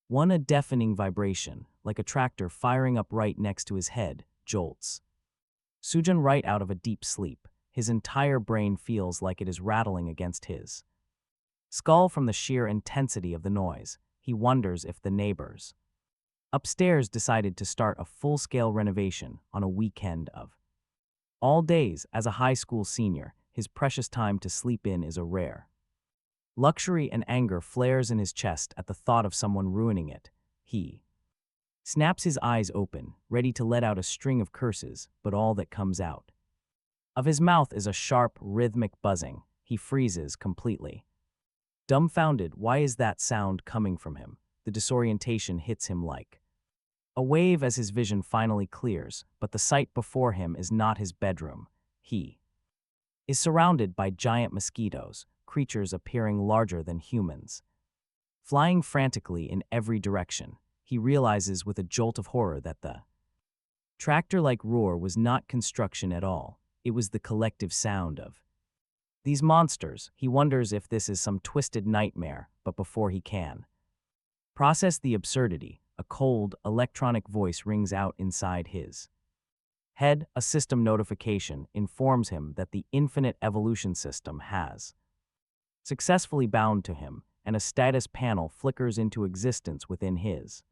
One a deafening vibration, like a tractor firing up right next to his head, jolts Sujun right out of a deep sleep. His entire brain feels like it is rattling against his skull from the sheer intensity of the noise. He wonders if the neighbors upstairs decided to start a full-scale renovation on a weekend of all days. As a high school senior, his precious time to sleep in is a rare luxury, and anger flares in his chest at the thought of someone ruining it. He snaps his eyes open, ready to let out a string of curses, but all that comes out of his mouth is a sharp, rhythmic buzzing. He freezes completely. Dumbfounded, why is that sound coming from him? The disorientation hits him like a wave as his vision finally clears, but the sight before him is not his bedroom. He is surrounded by giant mosquitoes, creatures appearing larger than humans, flying frantically in every direction. He realizes with a jolt of horror that the tractor-like roar was not construction at all. It was the collective sound of these monsters. He wonders if this is some twisted nightmare, but before he can process the absurdity, a cold, electronic voice rings out inside his head. A system notification informs him that the infinite evolution system has successfully bound to him, and a status panel flickers into existence within his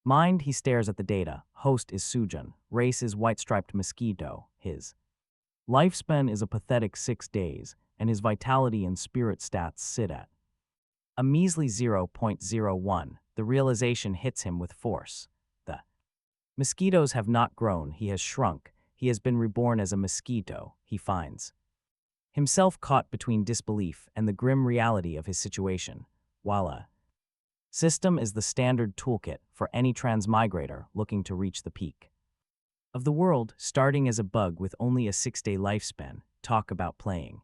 mind. He stares at the data. Host is Sujun. Race is white-striped mosquito. His lifespan is a pathetic 6 days, and his vitality and spirit stats sit at a measly 0.01. The realization hits him with force. The mosquitoes have not grown. He has shrunk. He has been reborn as a mosquito. He finds himself caught between disbelief and the grim reality of his situation. While a system is the standard toolkit for any transmigrator looking to reach the peak of the world, starting as a bug with only a 6-day lifespan. Talk about playing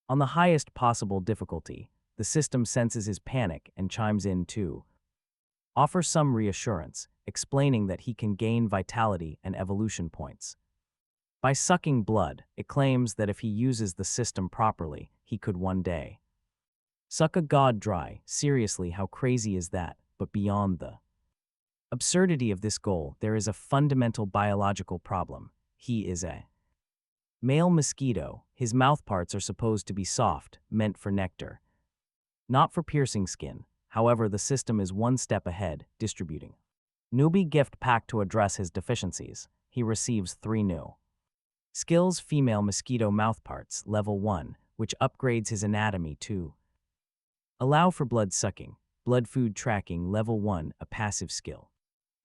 on the highest possible difficulty. The system senses his panic and chimes in to offer some reassurance, explaining that he can gain vitality and evolution points by sucking blood. It claims that if he uses the system properly, he could one day suck a god dry. Seriously, how crazy is that? But beyond the absurdity of this goal, there is a fundamental biological problem. He is a male mosquito. His mouthparts are supposed to be soft, meant for nectar, not for piercing skin. However, the system is one step ahead, distributing newbie gift pack to address his deficiencies. He receives 3 new skills: female mosquito mouthparts, level 1, which upgrades his anatomy to allow for blood sucking; blood food tracking, level 1, a passive skill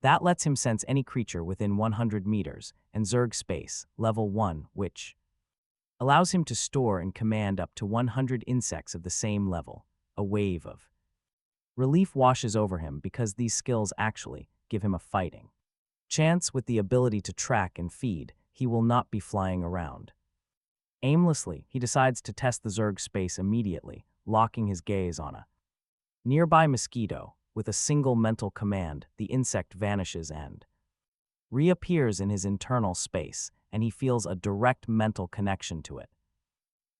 that lets him sense any creature within 100 meters; and Zerg Space, level 1, which allows him to store and command up to 100 insects of the same level. A wave of relief washes over him because these skills actually give him a fighting chance. With the ability to track and feed, he will not be flying around aimlessly. He decides to test the Zerg Space immediately, locking his gaze on a nearby mosquito. With a single mental command, the insect vanishes and reappears in his internal space, and he feels a direct mental connection to it.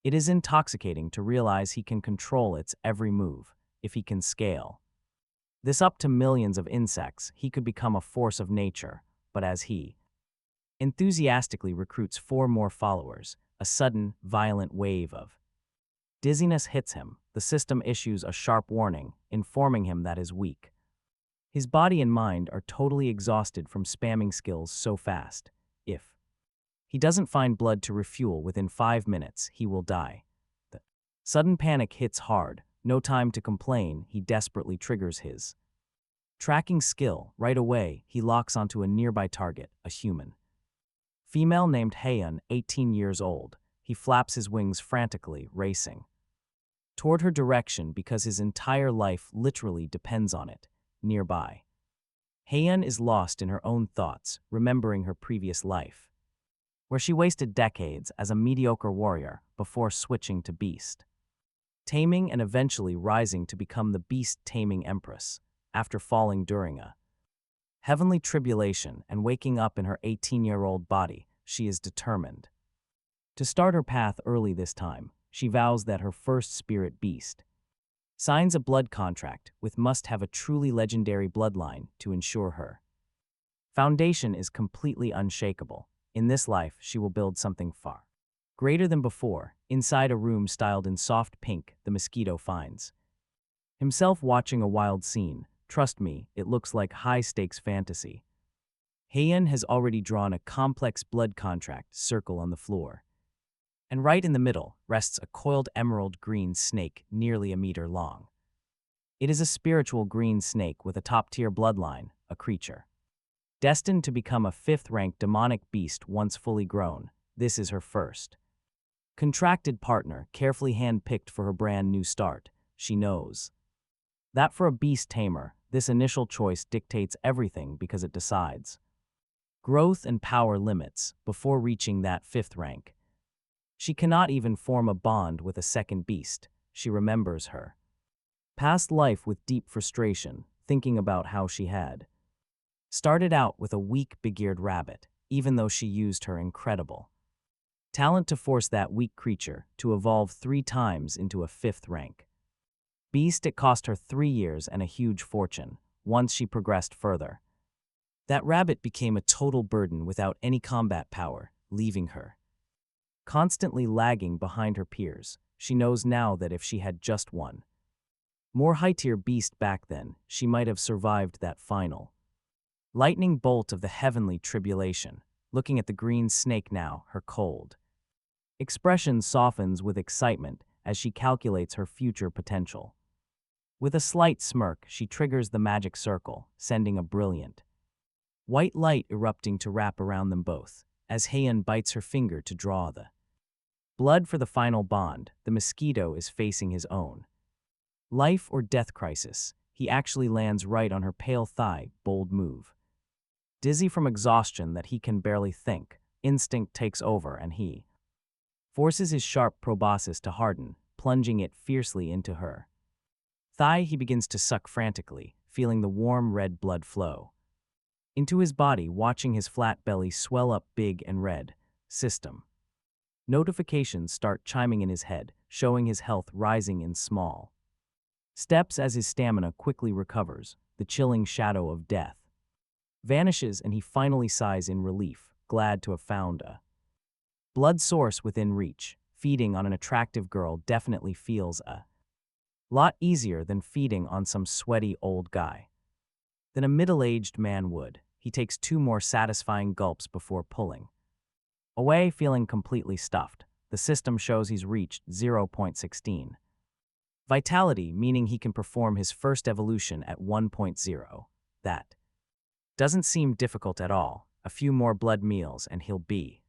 It is intoxicating to realize he can control its every move. If he can scale this up to millions of insects, he could become a force of nature. But as he enthusiastically recruits 4 more followers, a sudden, violent wave of dizziness hits him. The system issues a sharp warning, informing him that is weak. His body and mind are totally exhausted from spamming skills so fast. If he doesn't find blood to refuel within 5 minutes, he will die. The sudden panic hits hard. No time to complain. He desperately triggers his tracking skill. Right away, he locks onto a nearby target, a human female named Hayun, 18 years old. He flaps his wings frantically, racing toward her direction because his entire life literally depends on it. Nearby, Hayun is lost in her own thoughts, remembering her previous life, where she wasted decades as a mediocre warrior before switching to beast taming and eventually rising to become the Beast Taming Empress. After falling during a heavenly tribulation and waking up in her 18-year-old body, she is determined to start her path early this time. She vows that her first spirit beast Signs a blood contract with must have a truly legendary bloodline to ensure her foundation is completely unshakable. In this life, she will build something far greater than before. Inside a room styled in soft pink, the Mosquito finds himself watching a wild scene. Trust me, it looks like high-stakes fantasy. Hayun has already drawn a complex blood contract circle on the floor. And right in the middle rests a coiled emerald green snake nearly a meter long. It is a spiritual green snake with a top-tier bloodline, a creature destined to become a fifth-rank demonic beast once fully grown. This is her first contracted partner, carefully hand-picked for her brand new start. She knows that for a beast tamer, this initial choice dictates everything because it decides growth and power limits before reaching that fifth rank. She cannot even form a bond with a second beast. She remembers her past life with deep frustration, thinking about how she had started out with a weak, big-eared rabbit, even though she used her incredible talent to force that weak creature to evolve 3 times into a fifth rank beast. It cost her 3 years and a huge fortune. Once she progressed further, that rabbit became a total burden without any combat power, leaving her constantly lagging behind her peers. She knows now that if she had just one more high-tier beast back then, she might have survived that final lightning bolt of the heavenly tribulation. Looking at the green snake now, her cold expression softens with excitement as she calculates her future potential. With a slight smirk, she triggers the magic circle, sending a brilliant white light erupting to wrap around them both. As Hayun bites her finger to draw the blood for the final bond, the Mosquito is facing his own life or death crisis. He actually lands right on her pale thigh. Bold move. Dizzy from exhaustion that he can barely think, instinct takes over and he forces his sharp proboscis to harden, plunging it fiercely into her thigh. He begins to suck frantically, feeling the warm red blood flow into his body, watching his flat belly swell up big and red. System notifications start chiming in his head, showing his health rising in small steps as his stamina quickly recovers. The chilling shadow of death vanishes and he finally sighs in relief, glad to have found a blood source within reach. Feeding on an attractive girl definitely feels a lot easier than feeding on some sweaty old guy than a middle-aged man would. He takes 2 more satisfying gulps before pulling away, feeling completely stuffed. The system shows he's reached 0.16 vitality, meaning he can perform his first evolution at 1.0. That doesn't seem difficult at all. A few more blood meals and he'll be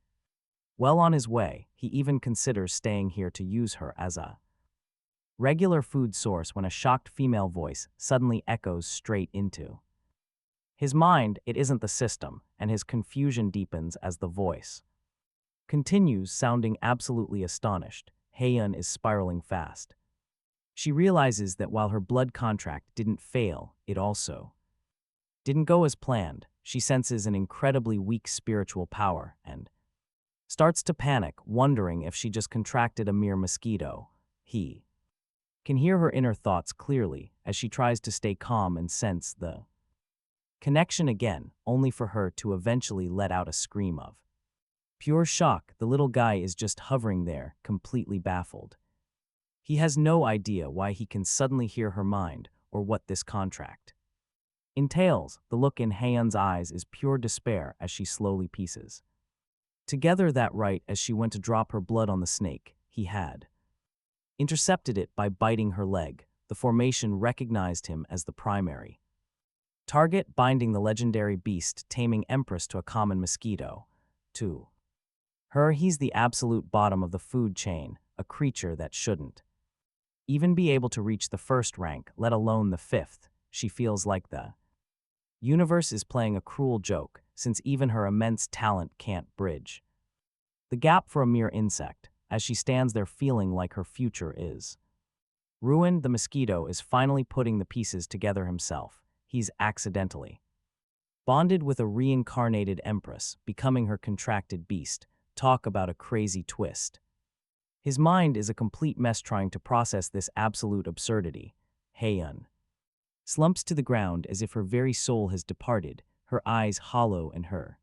well on his way. He even considers staying here to use her as a regular food source when a shocked female voice suddenly echoes straight into his mind. It isn't the system, and his confusion deepens as the voice continues, sounding absolutely astonished. Hayun is spiraling fast. She realizes that while her blood contract didn't fail, it also didn't go as planned. She senses an incredibly weak spiritual power and starts to panic, wondering if she just contracted a mere mosquito. He can hear her inner thoughts clearly as she tries to stay calm and sense the connection again, only for her to eventually let out a scream of pure shock. The little guy is just hovering there, completely baffled. He has no idea why he can suddenly hear her mind or what this contract entails. The look in Hayun's eyes is pure despair as she slowly pieces together that right as she went to drop her blood on the snake, he had intercepted it by biting her leg. The formation recognized him as the primary target, binding the legendary Beast Taming Empress to a common mosquito. To her, he's the absolute bottom of the food chain, a creature that shouldn't even be able to reach the first rank, let alone the fifth. She feels like the universe is playing a cruel joke, since even her immense talent can't bridge the gap for a mere insect. As she stands there feeling like her future is ruined, the Mosquito is finally putting the pieces together himself. He's accidentally bonded with a reincarnated empress, becoming her contracted beast. Talk about a crazy twist. His mind is a complete mess trying to process this absolute absurdity. Hayun. Slumps to the ground as if her very soul has departed, her eyes hollow in her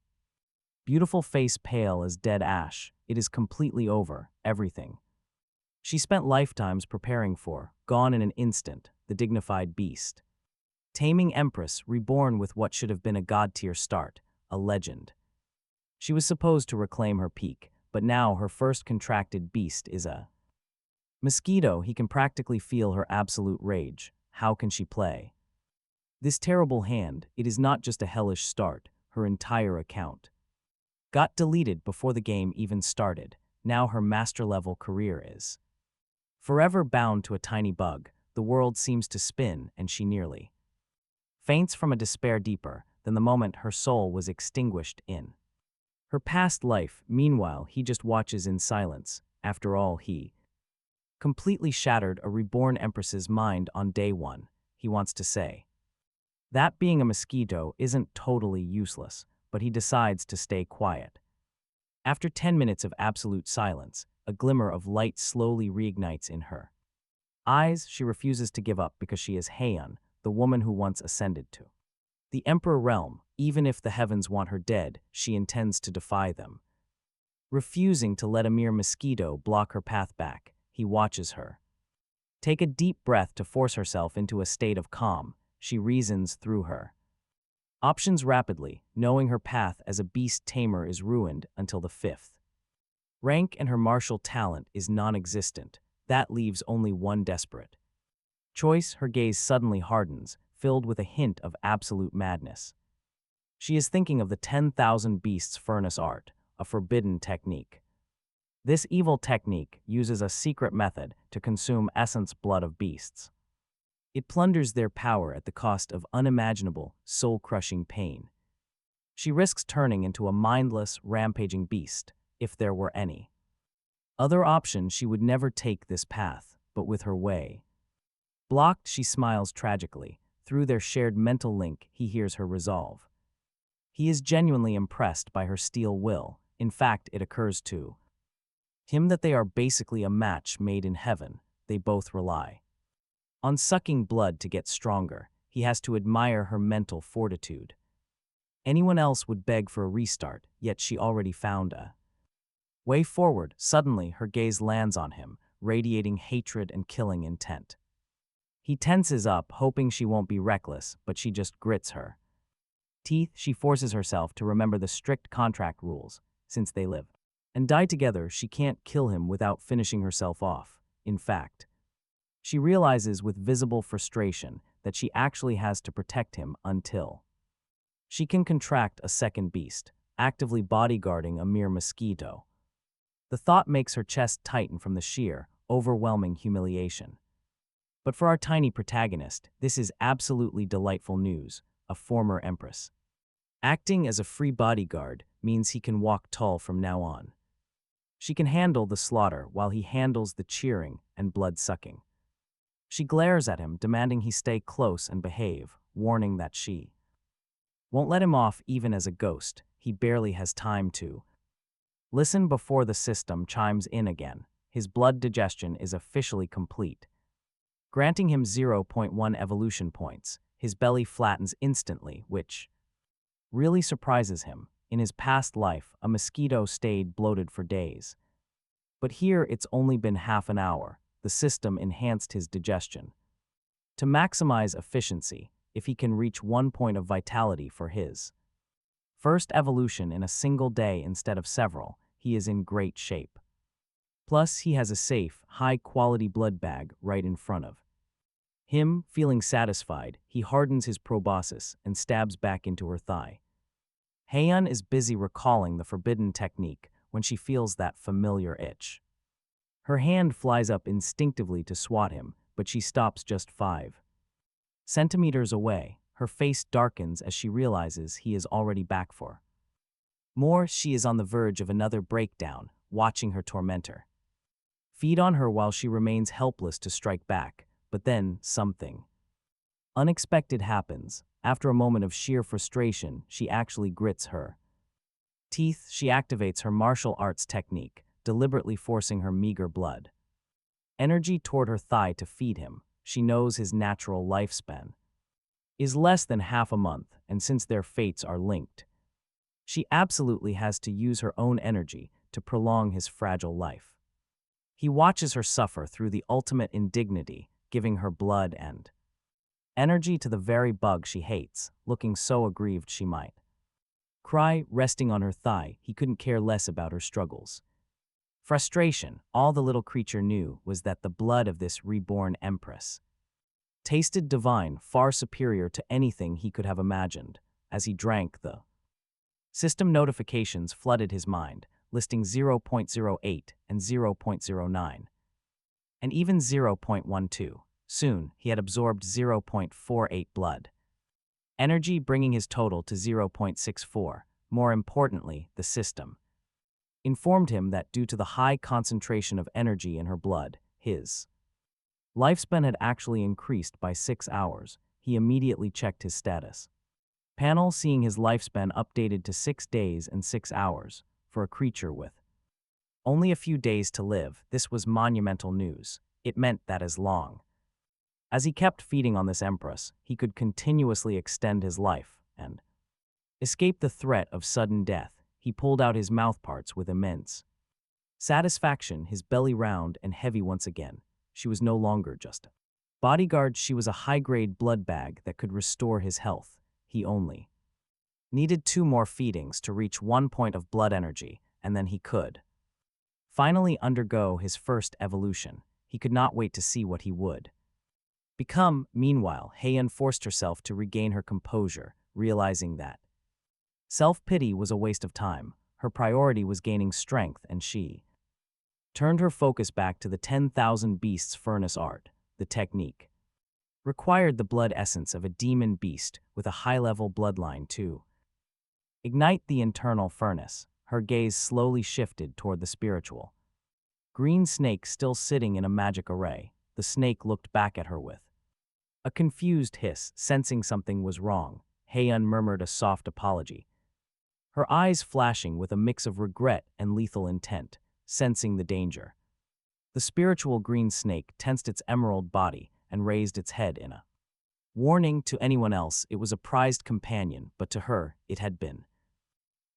beautiful face pale as dead ash. It is completely over, everything she spent lifetimes preparing for, gone in an instant, the dignified beast. Taming Empress, reborn with what should have been a god-tier start, a legend. She was supposed to reclaim her peak, but now her first contracted beast is a Mosquito. He can practically feel her absolute rage. How can she play this terrible hand? It is not just a hellish start, her entire account got deleted before the game even started. Now her master-level career is forever bound to a tiny bug. The world seems to spin, and she nearly faints from a despair deeper than the moment her soul was extinguished in her past life. Meanwhile, he just watches in silence. After all, he completely shattered a reborn empress's mind on day one. He wants to say that being a mosquito isn't totally useless, but he decides to stay quiet. After 10 minutes of absolute silence, a glimmer of light slowly reignites in her eyes. She refuses to give up because she is Hayun, the woman who once ascended to the Emperor realm. Even if the heavens want her dead, she intends to defy them. Refusing to let a mere mosquito block her path back, he watches her take a deep breath to force herself into a state of calm. She reasons through her options rapidly, knowing her path as a beast tamer is ruined until the 5th rank, and her martial talent is non-existent. That leaves only one desperate choice. Her gaze suddenly hardens, filled with a hint of absolute madness. She is thinking of the 10,000 Beasts furnace art, a forbidden technique. This evil technique uses a secret method to consume essence blood of beasts. It plunders their power at the cost of unimaginable, soul-crushing pain. She risks turning into a mindless, rampaging beast, if there were any other option. She would never take this path, but with her way blocked, she smiles tragically. Through their shared mental link, he hears her resolve. He is genuinely impressed by her steel will. In fact, it occurs to him that they are basically a match made in heaven. They both rely on sucking blood to get stronger. He has to admire her mental fortitude. Anyone else would beg for a restart, yet she already found a way forward. Suddenly, her gaze lands on him, radiating hatred and killing intent. He tenses up, hoping she won't be reckless, but she just grits her teeth. She forces herself to remember the strict contract rules. Since they live and die together, she can't kill him without finishing herself off. In fact, she realizes with visible frustration that she actually has to protect him until she can contract a second beast, actively bodyguarding a mere mosquito. The thought makes her chest tighten from the sheer, overwhelming humiliation. But for our tiny protagonist, this is absolutely delightful news. A former empress acting as a free bodyguard means he can walk tall from now on. She can handle the slaughter while he handles the cheering and blood-sucking. She glares at him, demanding he stay close and behave, warning that she won't let him off even as a ghost. He barely has time to listen before the system chimes in again. His blood digestion is officially complete, granting him 0.1 evolution points. His belly flattens instantly, which really surprises him. In his past life, a mosquito stayed bloated for days. But here it's only been half an hour. The system enhanced his digestion to maximize efficiency. If he can reach 1 point of vitality for his first evolution in a single day instead of several, he is in great shape. Plus, he has a safe, high-quality blood bag right in front of him. Feeling satisfied, he hardens his proboscis and stabs back into her thigh. Hayun is busy recalling the forbidden technique when she feels that familiar itch. Her hand flies up instinctively to swat him, but she stops just 5 centimeters away. Her face darkens as she realizes he is already back for more. She is on the verge of another breakdown, watching her tormentor feed on her while she remains helpless to strike back. But then, something unexpected happens. After a moment of sheer frustration, she actually grits her teeth. She activates her martial arts technique, deliberately forcing her meager blood energy toward her thigh to feed him. she knows his natural lifespan is less than half a month, and since their fates are linked, she absolutely has to use her own energy to prolong his fragile life. He watches her suffer through the ultimate indignity, giving her blood and energy to the very bug she hates, looking so aggrieved she might cry, resting on her thigh. He couldn't care less about her struggles. Frustration, all the little creature knew was that the blood of this reborn empress tasted divine, far superior to anything he could have imagined. As he drank, the system notifications flooded his mind, listing 0.08 and 0.09, and even 0.12. Soon, he had absorbed 0.48 blood energy, bringing his total to 0.64. More importantly, the system informed him that due to the high concentration of energy in her blood, his lifespan had actually increased by 6 hours. He immediately checked his status panel, seeing his lifespan updated to 6 days and 6 hours. For a creature with only a few days to live, this was monumental news. It meant that as long as he kept feeding on this empress, he could continuously extend his life and escape the threat of sudden death. He pulled out his mouthparts with immense satisfaction, his belly round and heavy once again. She was no longer just a bodyguard, she was a high-grade blood bag that could restore his health. He only needed 2 more feedings to reach 1 point of blood energy, and then he could finally undergo his first evolution. He could not wait to see what he would become. Meanwhile, Hayun forced herself to regain her composure, realizing that self-pity was a waste of time. Her priority was gaining strength, and she turned her focus back to the 10,000 beasts furnace art. The technique required the blood essence of a demon beast with a high-level bloodline to ignite the internal furnace. Her gaze slowly shifted toward the spiritual green snake still sitting in a magic array. The snake looked back at her with a confused hiss. Sensing something was wrong, Hayun murmured a soft apology, her eyes flashing with a mix of regret and lethal intent. Sensing the danger, the spiritual green snake tensed its emerald body and raised its head in a warning. To anyone else, it was a prized companion, but to her, it had been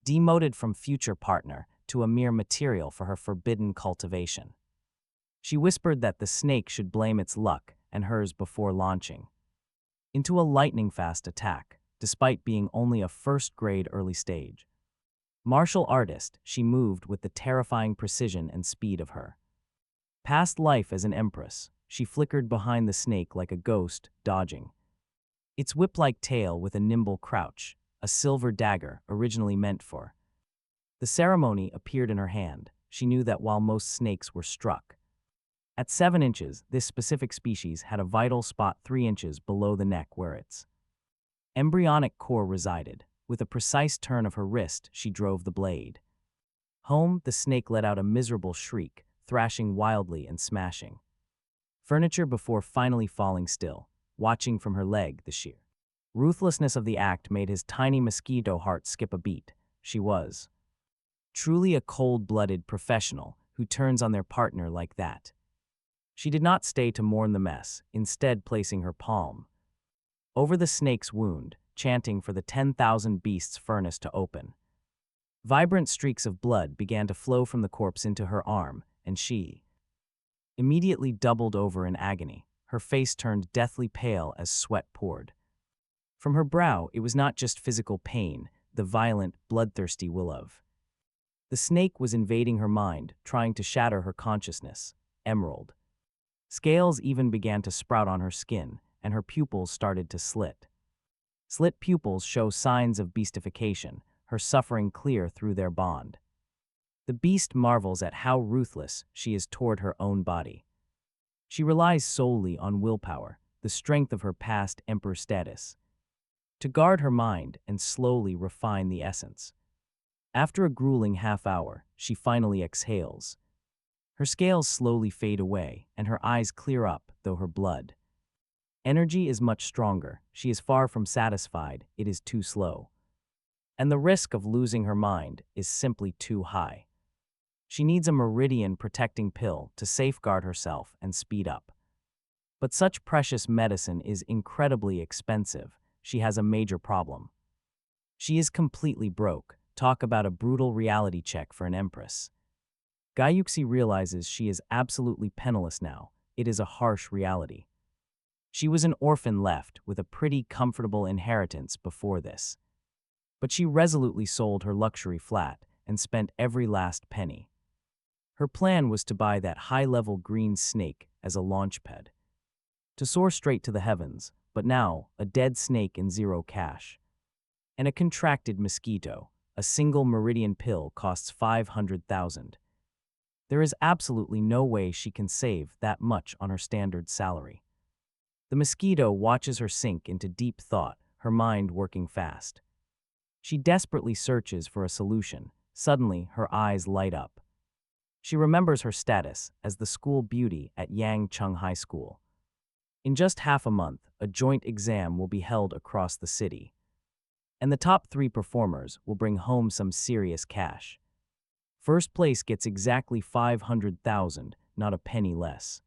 demoted from future partner to a mere material for her forbidden cultivation. She whispered that the snake should blame its luck and hers before launching into a lightning-fast attack. Despite being only a first-grade early stage martial artist, she moved with the terrifying precision and speed of her past life as an empress. She flickered behind the snake like a ghost, dodging its whip-like tail with a nimble crouch. A silver dagger, originally meant for the ceremony, appeared in her hand. She knew that while most snakes were struck at 7 inches, this specific species had a vital spot 3 inches below the neck where its embryonic core resided. With a precise turn of her wrist, she drove the blade home. The snake let out a miserable shriek, thrashing wildly and smashing furniture before finally falling still. Watching from her leg, the sheer ruthlessness of the act made his tiny mosquito heart skip a beat. She was truly a cold-blooded professional who turns on their partner like that. She did not stay to mourn the mess, instead placing her palm over the snake's wound, chanting for the 10,000 beasts furnace to open. Vibrant streaks of blood began to flow from the corpse into her arm, and she immediately doubled over in agony. Her face turned deathly pale as sweat poured from her brow. It was not just physical pain, the violent, bloodthirsty will of the snake was invading her mind, trying to shatter her consciousness. Emerald scales even began to sprout on her skin, and her pupils started to slit. Slit pupils show signs of beastification, her suffering clear through their bond. The beast marvels at how ruthless she is toward her own body. She relies solely on willpower, the strength of her past emperor status, to guard her mind and slowly refine the essence. After a grueling half hour, she finally exhales. Her scales slowly fade away, and her eyes clear up, though her blood energy is much stronger. She is far from satisfied. It is too slow, and the risk of losing her mind is simply too high. She needs a meridian protecting pill to safeguard herself and speed up But such precious medicine is incredibly expensive. She has a major problem. She is completely broke. Talk about a brutal reality check for an empress. Gayuxi realizes she is absolutely penniless now. It is a harsh reality. She was an orphan left with a pretty comfortable inheritance before this. But she resolutely sold her luxury flat and spent every last penny. Her plan was to buy that high-level green snake as a launchpad, to soar straight to the heavens, but now a dead snake and zero cash. And a contracted mosquito, a single meridian pill costs 500,000. There is absolutely no way she can save that much on her standard salary. The mosquito watches her sink into deep thought, her mind working fast. She desperately searches for a solution. Suddenly, her eyes light up. She remembers her status as the school beauty at Yangcheng High School. In just half a month, a joint exam will be held across the city. And the top 3 performers will bring home some serious cash. First place gets exactly 500,000, not a penny less.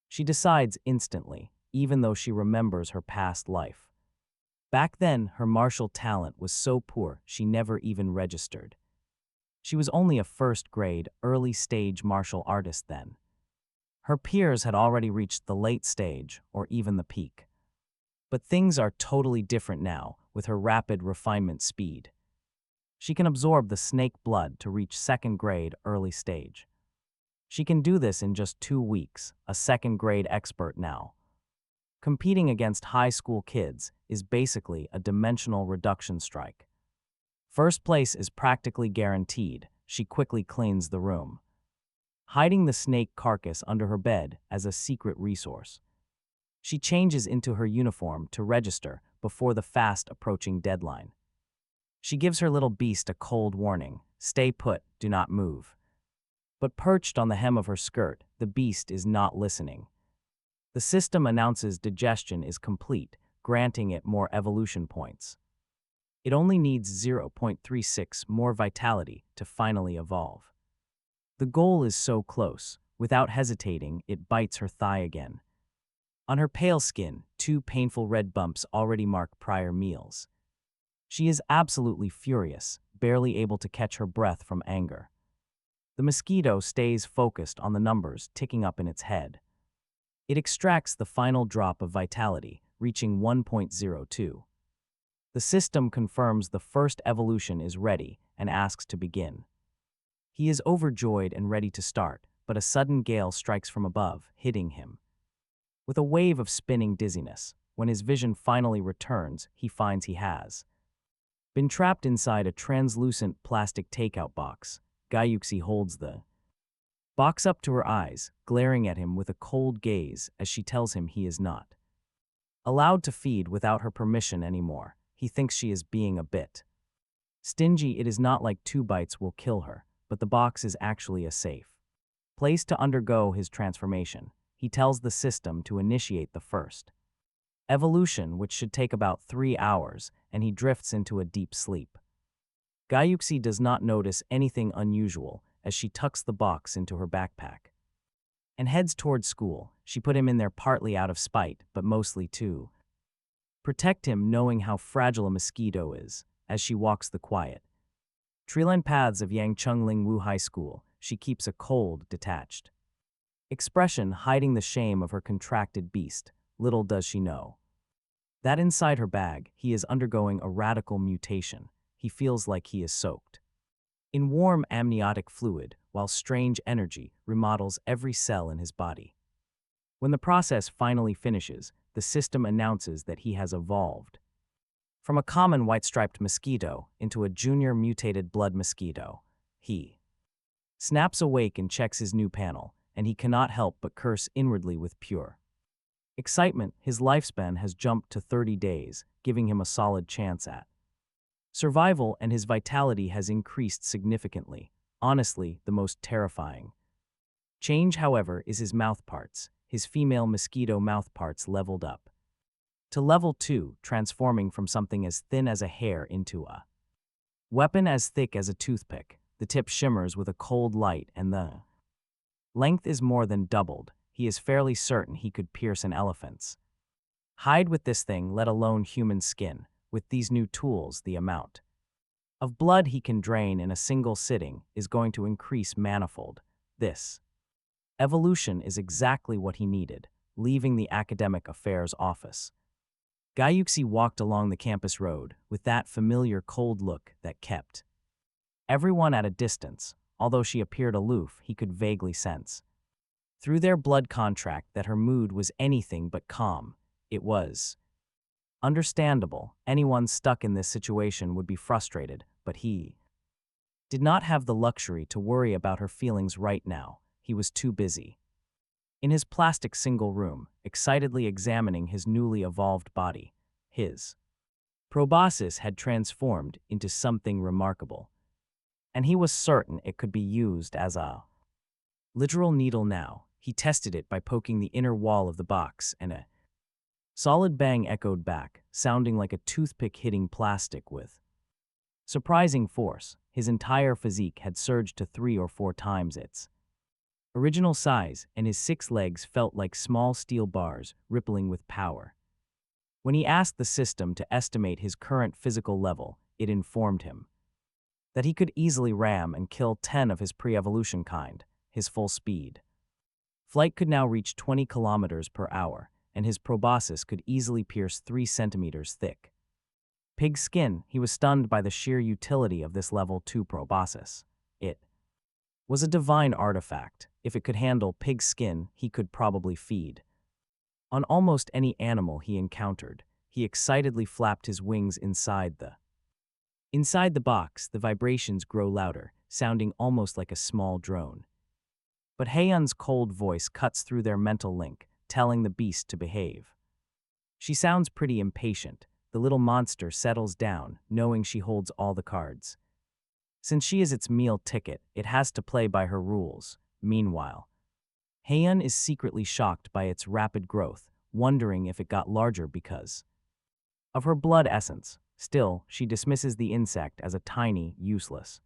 She decides instantly, even though she remembers her past life. Back then, her martial talent was so poor she never even registered. She was only a first-grade, early-stage martial artist then. Her peers had already reached the late stage, or even the peak. But things are totally different now, with her rapid refinement speed. She can absorb the snake blood to reach second-grade, early stage. She can do this in just 2 weeks, a second-grade expert now. Competing against high school kids is basically a dimensional reduction strike. First place is practically guaranteed. She quickly cleans the room, hiding the snake carcass under her bed as a secret resource. She changes into her uniform to register before the fast-approaching deadline. She gives her little beast a cold warning, stay put, do not move. But perched on the hem of her skirt, the beast is not listening. The system announces digestion is complete, granting it more evolution points. It only needs 0.36 more vitality to finally evolve. The goal is so close. Without hesitating, it bites her thigh again. On her pale skin, 2 painful red bumps already mark prior meals. She is absolutely furious, barely able to catch her breath from anger. The mosquito stays focused on the numbers ticking up in its head. It extracts the final drop of vitality, reaching 1.02. The system confirms the first evolution is ready and asks to begin. He is overjoyed and ready to start, but a sudden gale strikes from above, hitting him. With a wave of spinning dizziness, when his vision finally returns, he finds he has been trapped inside a translucent plastic takeout box. Gayuxi holds the box up to her eyes, glaring at him with a cold gaze as she tells him he is not allowed to feed without her permission anymore. He thinks she is being a bit stingy. It is not like 2 bites will kill her, but the box is actually a safe place to undergo his transformation. He tells the system to initiate the first evolution, which should take about 3 hours, and he drifts into a deep sleep. Gayuxi does not notice anything unusual as she tucks the box into her backpack and heads towards school. She put him in there partly out of spite, but mostly to protect him, knowing how fragile a mosquito is. As she walks the quiet tree-lined paths of Yangcheng Lingwu High School, she keeps a cold, detached expression, hiding the shame of her contracted beast. Little does she know that inside her bag, he is undergoing a radical mutation. He feels like he is soaked in warm amniotic fluid, while strange energy remodels every cell in his body. When the process finally finishes, the system announces that he has evolved from a common white-striped mosquito into a junior mutated blood mosquito. He snaps awake and checks his new panel, and he cannot help but curse inwardly with pure excitement. His lifespan has jumped to 30 days, giving him a solid chance at survival, and his vitality has increased significantly. Honestly, the most terrifying change, however, is his mouthparts. His female mosquito mouthparts leveled up to level 2, transforming from something as thin as a hair into a weapon as thick as a toothpick. The tip shimmers with a cold light, and the length is more than doubled. he is fairly certain he could pierce an elephant's hide with this thing, let alone human skin. With these new tools, the amount of blood he can drain in a single sitting is going to increase manifold. This evolution is exactly what he needed. Leaving the academic affairs office, Gayuxi walked along the campus road with that familiar cold look that kept everyone at a distance. Although she appeared aloof, he could vaguely sense through their blood contract that her mood was anything but calm. It was understandable. Anyone stuck in this situation would be frustrated, but he did not have the luxury to worry about her feelings right now. He was too busy in his plastic single room, excitedly examining his newly evolved body. His proboscis had transformed into something remarkable, and he was certain it could be used as a literal needle now. He tested it by poking the inner wall of the box, and a solid bang echoed back, sounding like a toothpick hitting plastic with surprising force. His entire physique had surged to 3 or 4 times its original size, and his 6 legs felt like small steel bars rippling with power. When he asked the system to estimate his current physical level, it informed him that he could easily ram and kill 10 of his pre-evolution kind. His full speed flight could now reach 20 kilometers per hour, and his proboscis could easily pierce 3 centimeters thick pig skin. He was stunned by the sheer utility of this level 2 proboscis. It was a divine artifact. If it could handle pig skin, he could probably feed on almost any animal he encountered. He excitedly flapped his wings inside the box. The vibrations grow louder, sounding almost like a small drone. But Hayun's cold voice cuts through their mental link, telling the beast to behave. She sounds pretty impatient. The little monster settles down, knowing she holds all the cards. Since she is its meal ticket, it has to play by her rules. Meanwhile, Hayun is secretly shocked by its rapid growth, wondering if it got larger because of her blood essence. Still, she dismisses the insect as a tiny, useless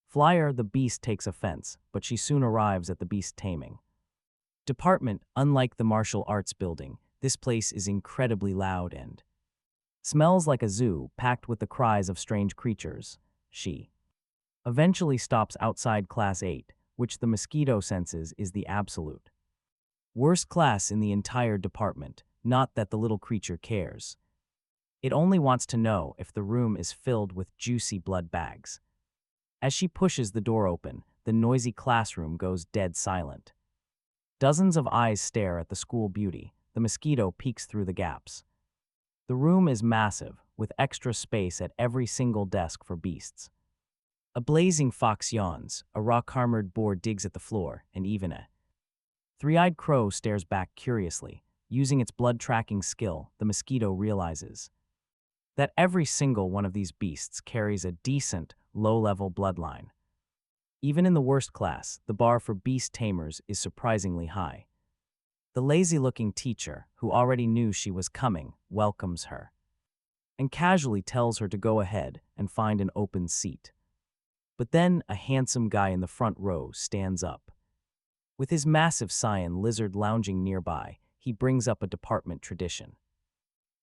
flyer. The beast takes offense, but she soon arrives at the beast taming department. Unlike the martial arts building, this place is incredibly loud and smells like a zoo, packed with the cries of strange creatures. She eventually stops outside Class 8, which the Mosquito senses is the absolute worst class in the entire department. Not that the little creature cares. It only wants to know if the room is filled with juicy blood bags. As she pushes the door open, the noisy classroom goes dead silent. Dozens of eyes stare at the school beauty. The Mosquito peeks through the gaps. The room is massive, with extra space at every single desk for beasts. A blazing fox yawns, a rock-armored boar digs at the floor, and even a three-eyed crow stares back curiously. Using its blood-tracking skill, the Mosquito realizes that every single one of these beasts carries a decent, low-level bloodline. Even in the worst class, the bar for beast tamers is surprisingly high. The lazy-looking teacher, who already knew she was coming, welcomes her and casually tells her to go ahead and find an open seat. But then a handsome guy in the front row stands up. With his massive cyan lizard lounging nearby, he brings up a department tradition.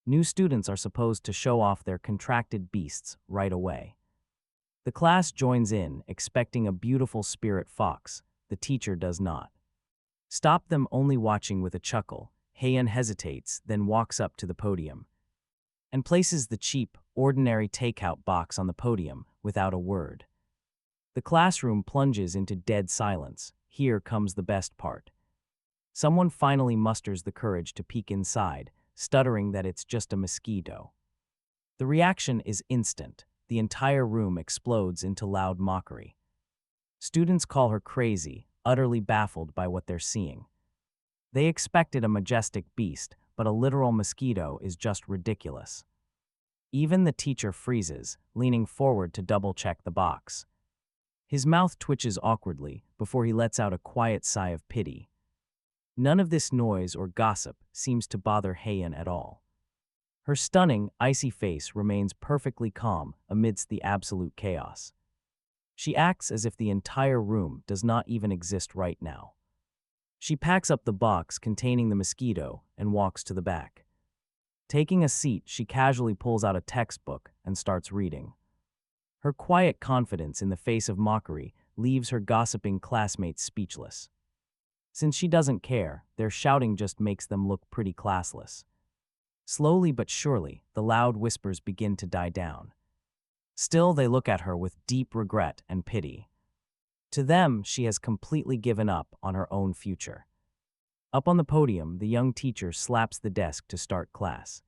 New students are supposed to show off their contracted beasts right away. The class joins in, expecting a beautiful spirit fox. The teacher does not stop them, only watching with a chuckle. Hayun hesitates, then walks up to the podium and places the cheap, ordinary takeout box on the podium without a word. The classroom plunges into dead silence. Here comes the best part. Someone finally musters the courage to peek inside, stuttering that it's just a mosquito. The reaction is instant. The entire room explodes into loud mockery. Students call her crazy, utterly baffled by what they're seeing. They expected a majestic beast, but a literal mosquito is just ridiculous. Even the teacher freezes, leaning forward to double-check the box. His mouth twitches awkwardly before he lets out a quiet sigh of pity. None of this noise or gossip seems to bother Hayun at all. Her stunning, icy face remains perfectly calm amidst the absolute chaos. She acts as if the entire room does not even exist right now. She packs up the box containing the mosquito and walks to the back. Taking a seat, she casually pulls out a textbook and starts reading. Her quiet confidence in the face of mockery leaves her gossiping classmates speechless. Since she doesn't care, their shouting just makes them look pretty classless. Slowly but surely, the loud whispers begin to die down. Still, they look at her with deep regret and pity. To them, she has completely given up on her own future. Up on the podium, the young teacher slaps the desk to start class.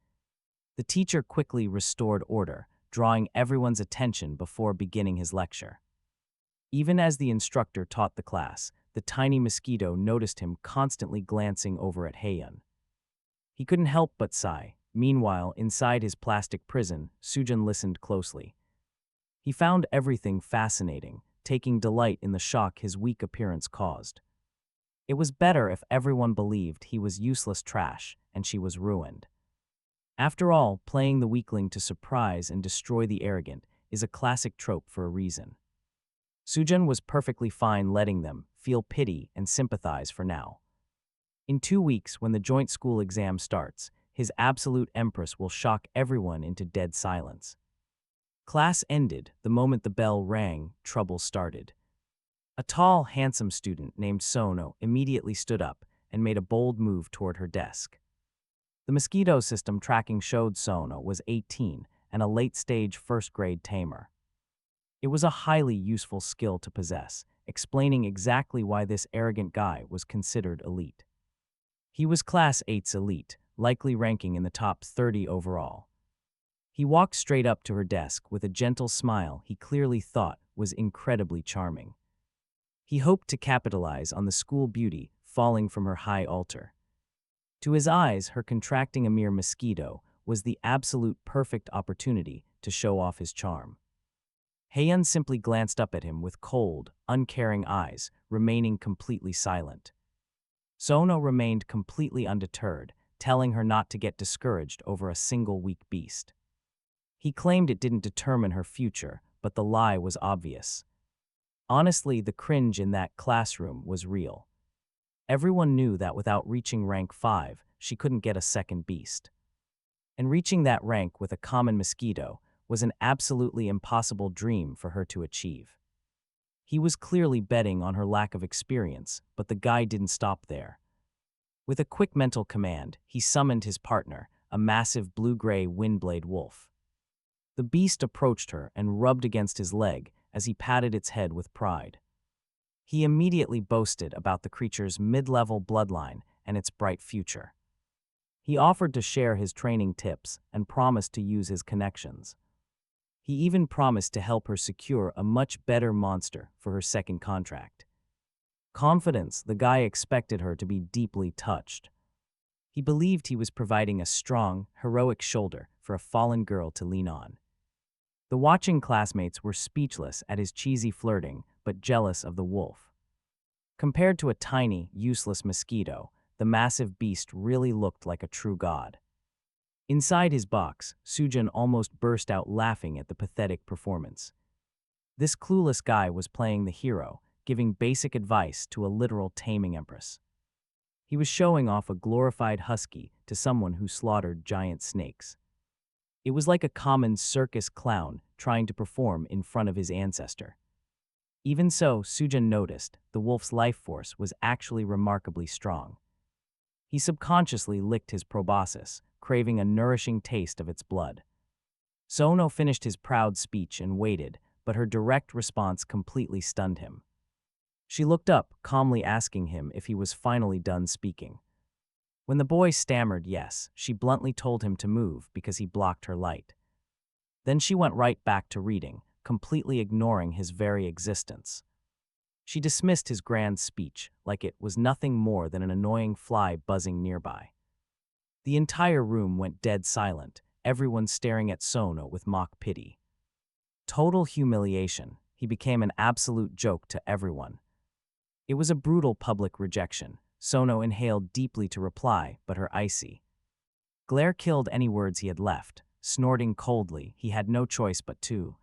The teacher quickly restored order, drawing everyone's attention before beginning his lecture. Even as the instructor taught the class, the tiny mosquito noticed him constantly glancing over at Hayun. He couldn't help but sigh. Meanwhile, inside his plastic prison, Sujin listened closely. He found everything fascinating, taking delight in the shock his weak appearance caused. It was better if everyone believed he was useless trash and she was ruined. After all, playing the weakling to surprise and destroy the arrogant is a classic trope for a reason. Sujin was perfectly fine letting them feel pity and sympathize for now. In 2 weeks, when the joint school exam starts, his absolute empress will shock everyone into dead silence. Class ended the moment the bell rang. Trouble started. A tall, handsome student named Sono immediately stood up and made a bold move toward her desk. The mosquito system tracking showed Sono was 18 and a late-stage first-grade tamer. It was a highly useful skill to possess, explaining exactly why this arrogant guy was considered elite. He was Class 8's elite, likely ranking in the top 30 overall. He walked straight up to her desk with a gentle smile he clearly thought was incredibly charming. He hoped to capitalize on the school beauty falling from her high altar. To his eyes, her contracting a mere mosquito was the absolute perfect opportunity to show off his charm. Hayun simply glanced up at him with cold, uncaring eyes, remaining completely silent. Sono remained completely undeterred, telling her not to get discouraged over a single weak beast. He claimed it didn't determine her future, but the lie was obvious. Honestly, the cringe in that classroom was real. Everyone knew that without reaching rank 5, she couldn't get a second beast. And reaching that rank with a common mosquito was an absolutely impossible dream for her to achieve. He was clearly betting on her lack of experience, but the guy didn't stop there. With a quick mental command, he summoned his partner, a massive blue-gray windblade wolf. The beast approached her and rubbed against his leg as he patted its head with pride. He immediately boasted about the creature's mid-level bloodline and its bright future. He offered to share his training tips and promised to use his connections. He even promised to help her secure a much better monster for her second contract. Confidence, the guy expected her to be deeply touched. He believed he was providing a strong, heroic shoulder for a fallen girl to lean on. The watching classmates were speechless at his cheesy flirting, but jealous of the wolf. Compared to a tiny, useless mosquito, the massive beast really looked like a true god. Inside his box, Sujin almost burst out laughing at the pathetic performance. This clueless guy was playing the hero, giving basic advice to a literal taming empress. He was showing off a glorified husky to someone who slaughtered giant snakes. It was like a common circus clown trying to perform in front of his ancestor. Even so, Sujin noticed the wolf's life force was actually remarkably strong. He subconsciously licked his proboscis, craving a nourishing taste of its blood. Sono finished his proud speech and waited, but her direct response completely stunned him. She looked up, calmly asking him if he was finally done speaking. When the boy stammered yes, she bluntly told him to move because he blocked her light. Then she went right back to reading, completely ignoring his very existence. She dismissed his grand speech like it was nothing more than an annoying fly buzzing nearby. The entire room went dead silent, everyone staring at Sono with mock pity. Total humiliation, he became an absolute joke to everyone. It was a brutal public rejection. Sono inhaled deeply to reply, but her icy glare killed any words he had left. Snorting coldly, he had no choice but to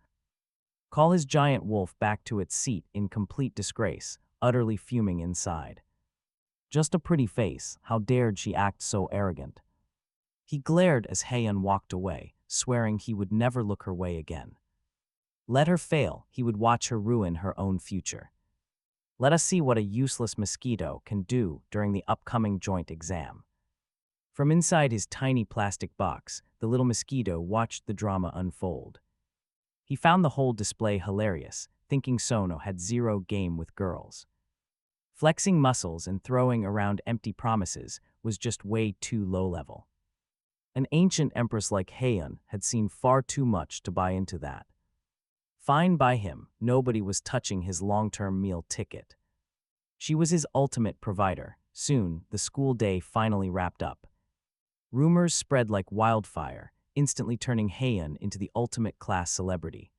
call his giant wolf back to its seat in complete disgrace, utterly fuming inside. Just a pretty face, how dared she act so arrogant? He glared as Hayun walked away, swearing he would never look her way again. Let her fail, he would watch her ruin her own future. Let us see what a useless mosquito can do during the upcoming joint exam. From inside his tiny plastic box, the little mosquito watched the drama unfold. He found the whole display hilarious, thinking Sono had zero game with girls. Flexing muscles and throwing around empty promises was just way too low-level. An ancient empress like Hayun had seen far too much to buy into that. Fine by him, nobody was touching his long-term meal ticket. She was his ultimate provider. Soon, the school day finally wrapped up. Rumors spread like wildfire, instantly turning Hayun into the ultimate class celebrity.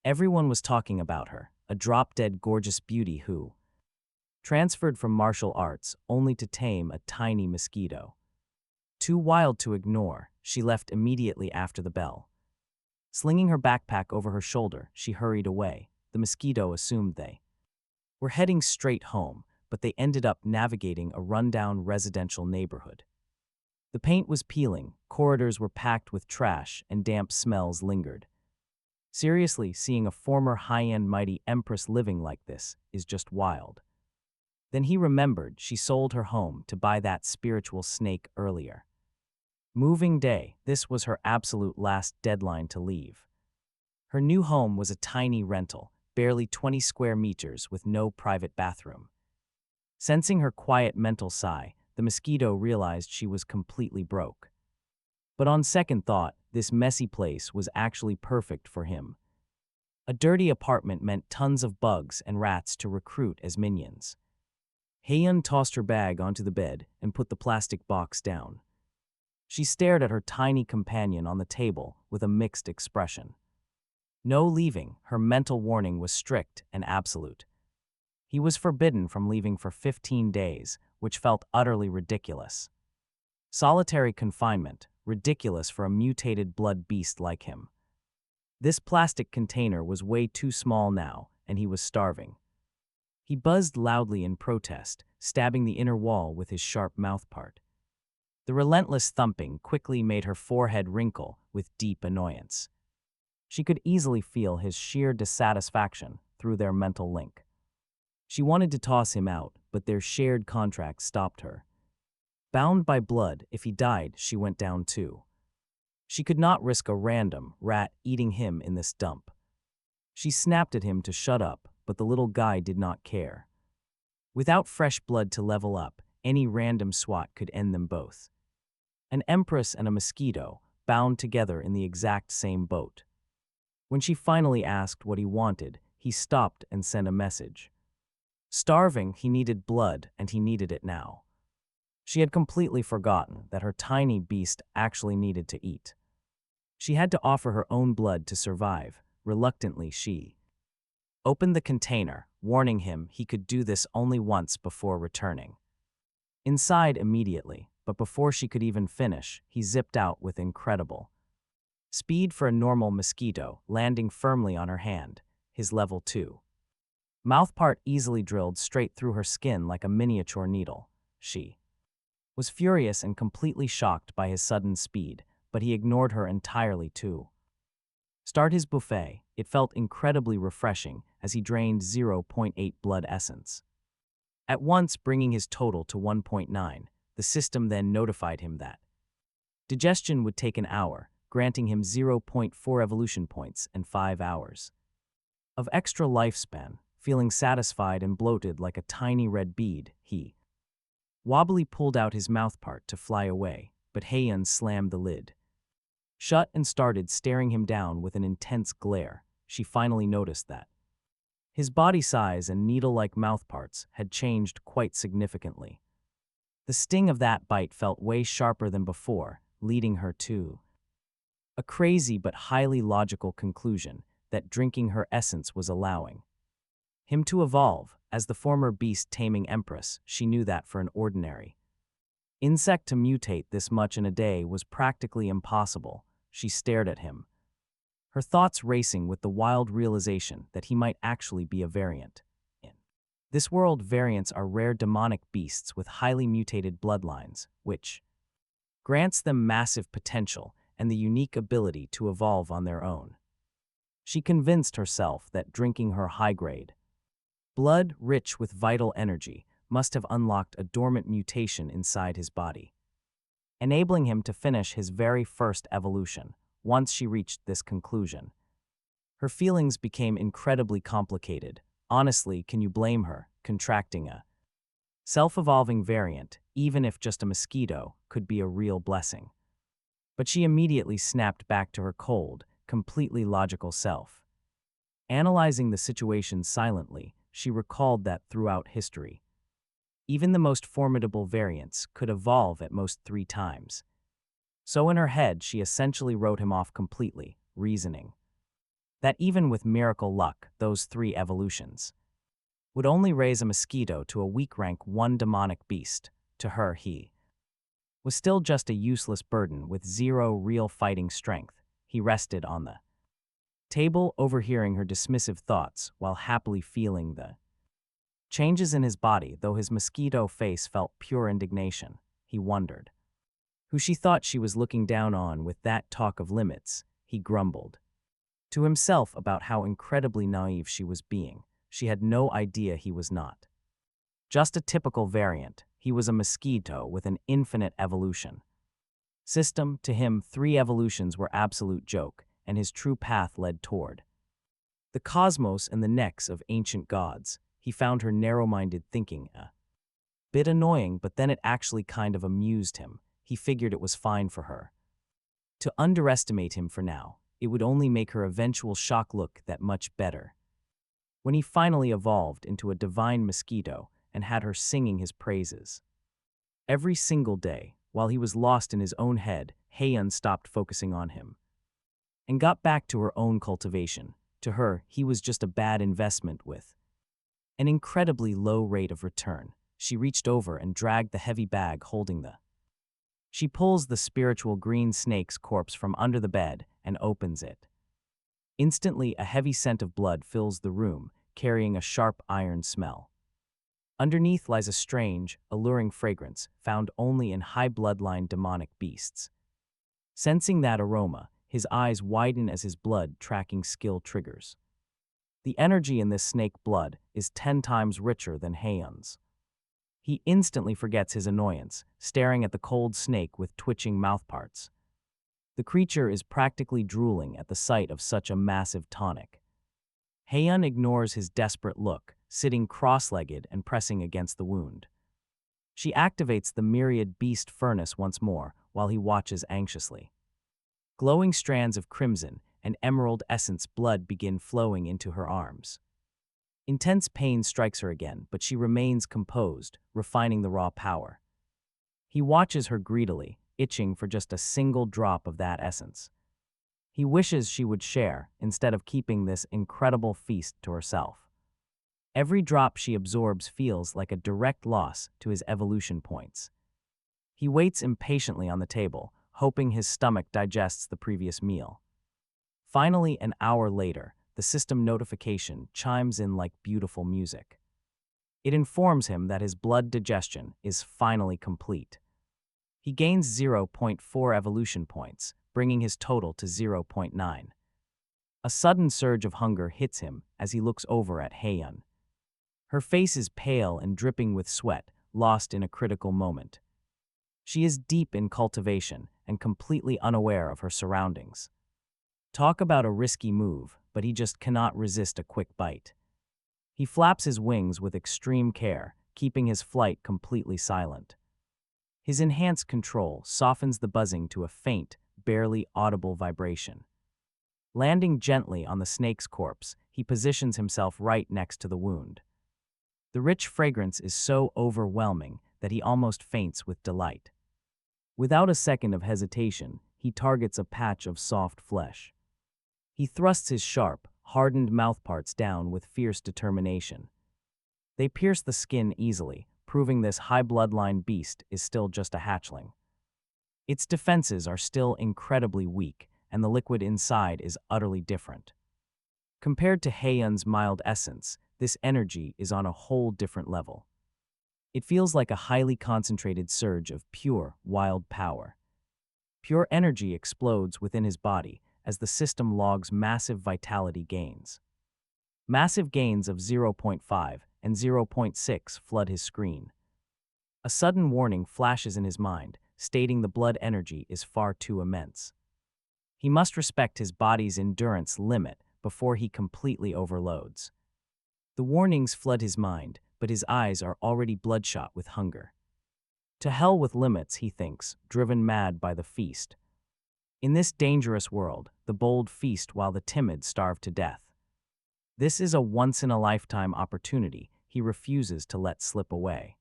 Everyone was talking about her, a drop-dead gorgeous beauty who transferred from martial arts only to tame a tiny mosquito. Too wild to ignore, she left immediately after the bell. Slinging her backpack over her shoulder, she hurried away. The mosquito assumed they were heading straight home, but they ended up navigating a rundown residential neighborhood. The paint was peeling, corridors were packed with trash, and damp smells lingered. Seriously, seeing a former high-end mighty empress living like this is just wild. Then he remembered she sold her home to buy that spiritual snake earlier. Moving day, this was her absolute last deadline to leave. Her new home was a tiny rental, barely 20 square meters with no private bathroom. Sensing her quiet mental sigh, the mosquito realized she was completely broke. But on second thought, this messy place was actually perfect for him. A dirty apartment meant tons of bugs and rats to recruit as minions. Hayun tossed her bag onto the bed and put the plastic box down. She stared at her tiny companion on the table with a mixed expression. No leaving, her mental warning was strict and absolute. He was forbidden from leaving for 15 days, which felt utterly ridiculous. Solitary confinement, ridiculous for a mutated blood beast like him. This plastic container was way too small now, and he was starving. He buzzed loudly in protest, stabbing the inner wall with his sharp mouthpart. The relentless thumping quickly made her forehead wrinkle with deep annoyance. She could easily feel his sheer dissatisfaction through their mental link. She wanted to toss him out, but their shared contract stopped her. Bound by blood, if he died, she went down too. She could not risk a random rat eating him in this dump. She snapped at him to shut up, but the little guy did not care. Without fresh blood to level up, any random swat could end them both. An empress and a mosquito, bound together in the exact same boat. When she finally asked what he wanted, he stopped and sent a message. Starving, he needed blood, and he needed it now. She had completely forgotten that her tiny beast actually needed to eat. She had to offer her own blood to survive. Reluctantly, she opened the container, warning him he could do this only once before returning. Inside immediately, but before she could even finish, he zipped out with incredible speed for a normal mosquito, landing firmly on her hand, his level 2. Mouthpart easily drilled straight through her skin like a miniature needle. She was furious and completely shocked by his sudden speed, but he ignored her entirely too. Start his buffet, it felt incredibly refreshing as he drained 0.8 blood essence. At once bringing his total to 1.9, the system then notified him that digestion would take an hour, granting him 0.4 evolution points and 5 hours of extra lifespan. Feeling satisfied and bloated like a tiny red bead, he wobbly pulled out his mouthpart to fly away, but Hayun slammed the lid shut and started staring him down with an intense glare. She finally noticed that his body size and needle-like mouthparts had changed quite significantly. The sting of that bite felt way sharper than before, leading her to a crazy but highly logical conclusion that drinking her essence was allowing him to evolve. As the former Beast Taming Empress, she knew that for an ordinary insect to mutate this much in a day was practically impossible. She stared at him, her thoughts racing with the wild realization that he might actually be a variant. This world variants are rare demonic beasts with highly mutated bloodlines, which grants them massive potential and the unique ability to evolve on their own. She convinced herself that drinking her high-grade blood, rich with vital energy, must have unlocked a dormant mutation inside his body, enabling him to finish his very first evolution. Once she reached this conclusion, her feelings became incredibly complicated. Honestly, can you blame her? Contracting a self-evolving variant, even if just a mosquito, could be a real blessing. But she immediately snapped back to her cold, completely logical self. Analyzing the situation silently, she recalled that throughout history, even the most formidable variants could evolve at most 3 times. So in her head, she essentially wrote him off completely, reasoning that even with miracle luck, those 3 evolutions would only raise a mosquito to a weak rank 1 demonic beast. To her, he was still just a useless burden with 0 real fighting strength. He rested on the table, overhearing her dismissive thoughts while happily feeling the changes in his body. Though his mosquito face felt pure indignation, he wondered who she thought she was looking down on with that talk of limits. He grumbled to himself about how incredibly naive she was being. She had no idea he was not just a typical variant. He was a mosquito with an infinite evolution system. To him, 3 evolutions were absolute joke, and his true path led toward the cosmos and the necks of ancient gods. He found her narrow-minded thinking a bit annoying, but then it actually kind of amused him. He figured it was fine for her to underestimate him for now. It would only make her eventual shock look that much better. When he finally evolved into a divine mosquito and had her singing his praises every single day, while he was lost in his own head, Hayun stopped focusing on him and got back to her own cultivation. To her, he was just a bad investment with an incredibly low rate of return. She reached over and dragged the heavy bag holding the. She pulls the spiritual green snake's corpse from under the bed and opens it. Instantly, a heavy scent of blood fills the room, carrying a sharp iron smell. Underneath lies a strange, alluring fragrance found only in high bloodline demonic beasts. Sensing that aroma, his eyes widen as his blood tracking skill triggers. The energy in this snake blood is 10 times richer than Hayun's. He instantly forgets his annoyance, staring at the cold snake with twitching mouthparts. The creature is practically drooling at the sight of such a massive tonic. Hayun ignores his desperate look, sitting cross-legged and pressing against the wound. She activates the myriad beast furnace once more while he watches anxiously. Glowing strands of crimson and emerald essence blood begin flowing into her arms. Intense pain strikes her again, but she remains composed, refining the raw power. He watches her greedily, itching for just a single drop of that essence. He wishes she would share, instead of keeping this incredible feast to herself. Every drop she absorbs feels like a direct loss to his evolution points. He waits impatiently on the table, hoping his stomach digests the previous meal. Finally, an hour later, the system notification chimes in like beautiful music. It informs him that his blood digestion is finally complete. He gains 0.4 evolution points, bringing his total to 0.9. A sudden surge of hunger hits him as he looks over at Hayun. Her face is pale and dripping with sweat, lost in a critical moment. She is deep in cultivation and completely unaware of her surroundings. Talk about a risky move, but he just cannot resist a quick bite. He flaps his wings with extreme care, keeping his flight completely silent. His enhanced control softens the buzzing to a faint, barely audible vibration. Landing gently on the snake's corpse, he positions himself right next to the wound. The rich fragrance is so overwhelming that he almost faints with delight. Without a second of hesitation, he targets a patch of soft flesh. He thrusts his sharp, hardened mouthparts down with fierce determination. They pierce the skin easily, proving this high bloodline beast is still just a hatchling. Its defenses are still incredibly weak, and the liquid inside is utterly different. Compared to Hayun's mild essence, this energy is on a whole different level. It feels like a highly concentrated surge of pure, wild power. Pure energy explodes within his body as the system logs massive vitality gains. Massive gains of 0.5 and 0.6 flood his screen. A sudden warning flashes in his mind, stating the blood energy is far too immense. He must respect his body's endurance limit before he completely overloads. The warnings flood his mind, but his eyes are already bloodshot with hunger. To hell with limits, he thinks, driven mad by the feast. In this dangerous world, the bold feast while the timid starve to death. This is a once-in-a-lifetime opportunity he refuses to let slip away.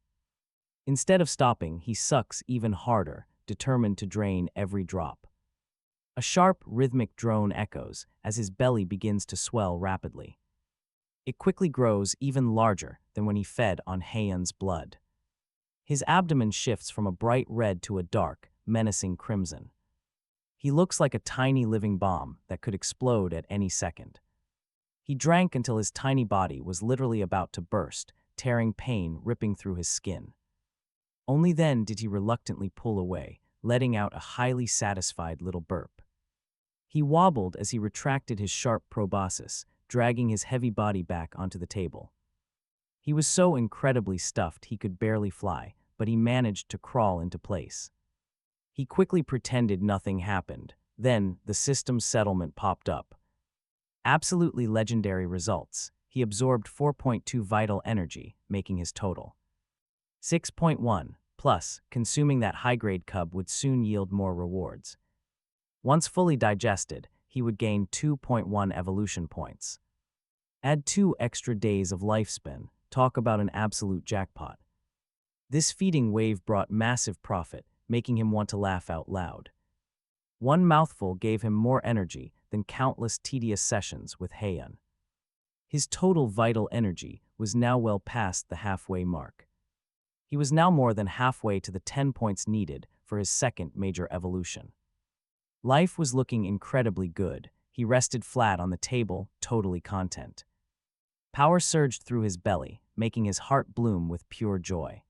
Instead of stopping, he sucks even harder, determined to drain every drop. A sharp, rhythmic drone echoes as his belly begins to swell rapidly. It quickly grows even larger than when he fed on Hayun's blood. His abdomen shifts from a bright red to a dark, menacing crimson. He looks like a tiny living bomb that could explode at any second. He drank until his tiny body was literally about to burst, tearing pain ripping through his skin. Only then did he reluctantly pull away, letting out a highly satisfied little burp. He wobbled as he retracted his sharp proboscis, dragging his heavy body back onto the table. He was so incredibly stuffed he could barely fly, but he managed to crawl into place. He quickly pretended nothing happened. Then, the system's settlement popped up. Absolutely legendary results. He absorbed 4.2 vital energy, making his total 6.1, plus, consuming that high-grade cub would soon yield more rewards. Once fully digested, he would gain 2.1 evolution points. Add 2 extra days of lifespan, talk about an absolute jackpot. This feeding wave brought massive profit, making him want to laugh out loud. One mouthful gave him more energy than countless tedious sessions with Hayun. His total vital energy was now well past the halfway mark. He was now more than halfway to the 10 points needed for his second major evolution. Life was looking incredibly good. He rested flat on the table, totally content. Power surged through his belly, making his heart bloom with pure joy.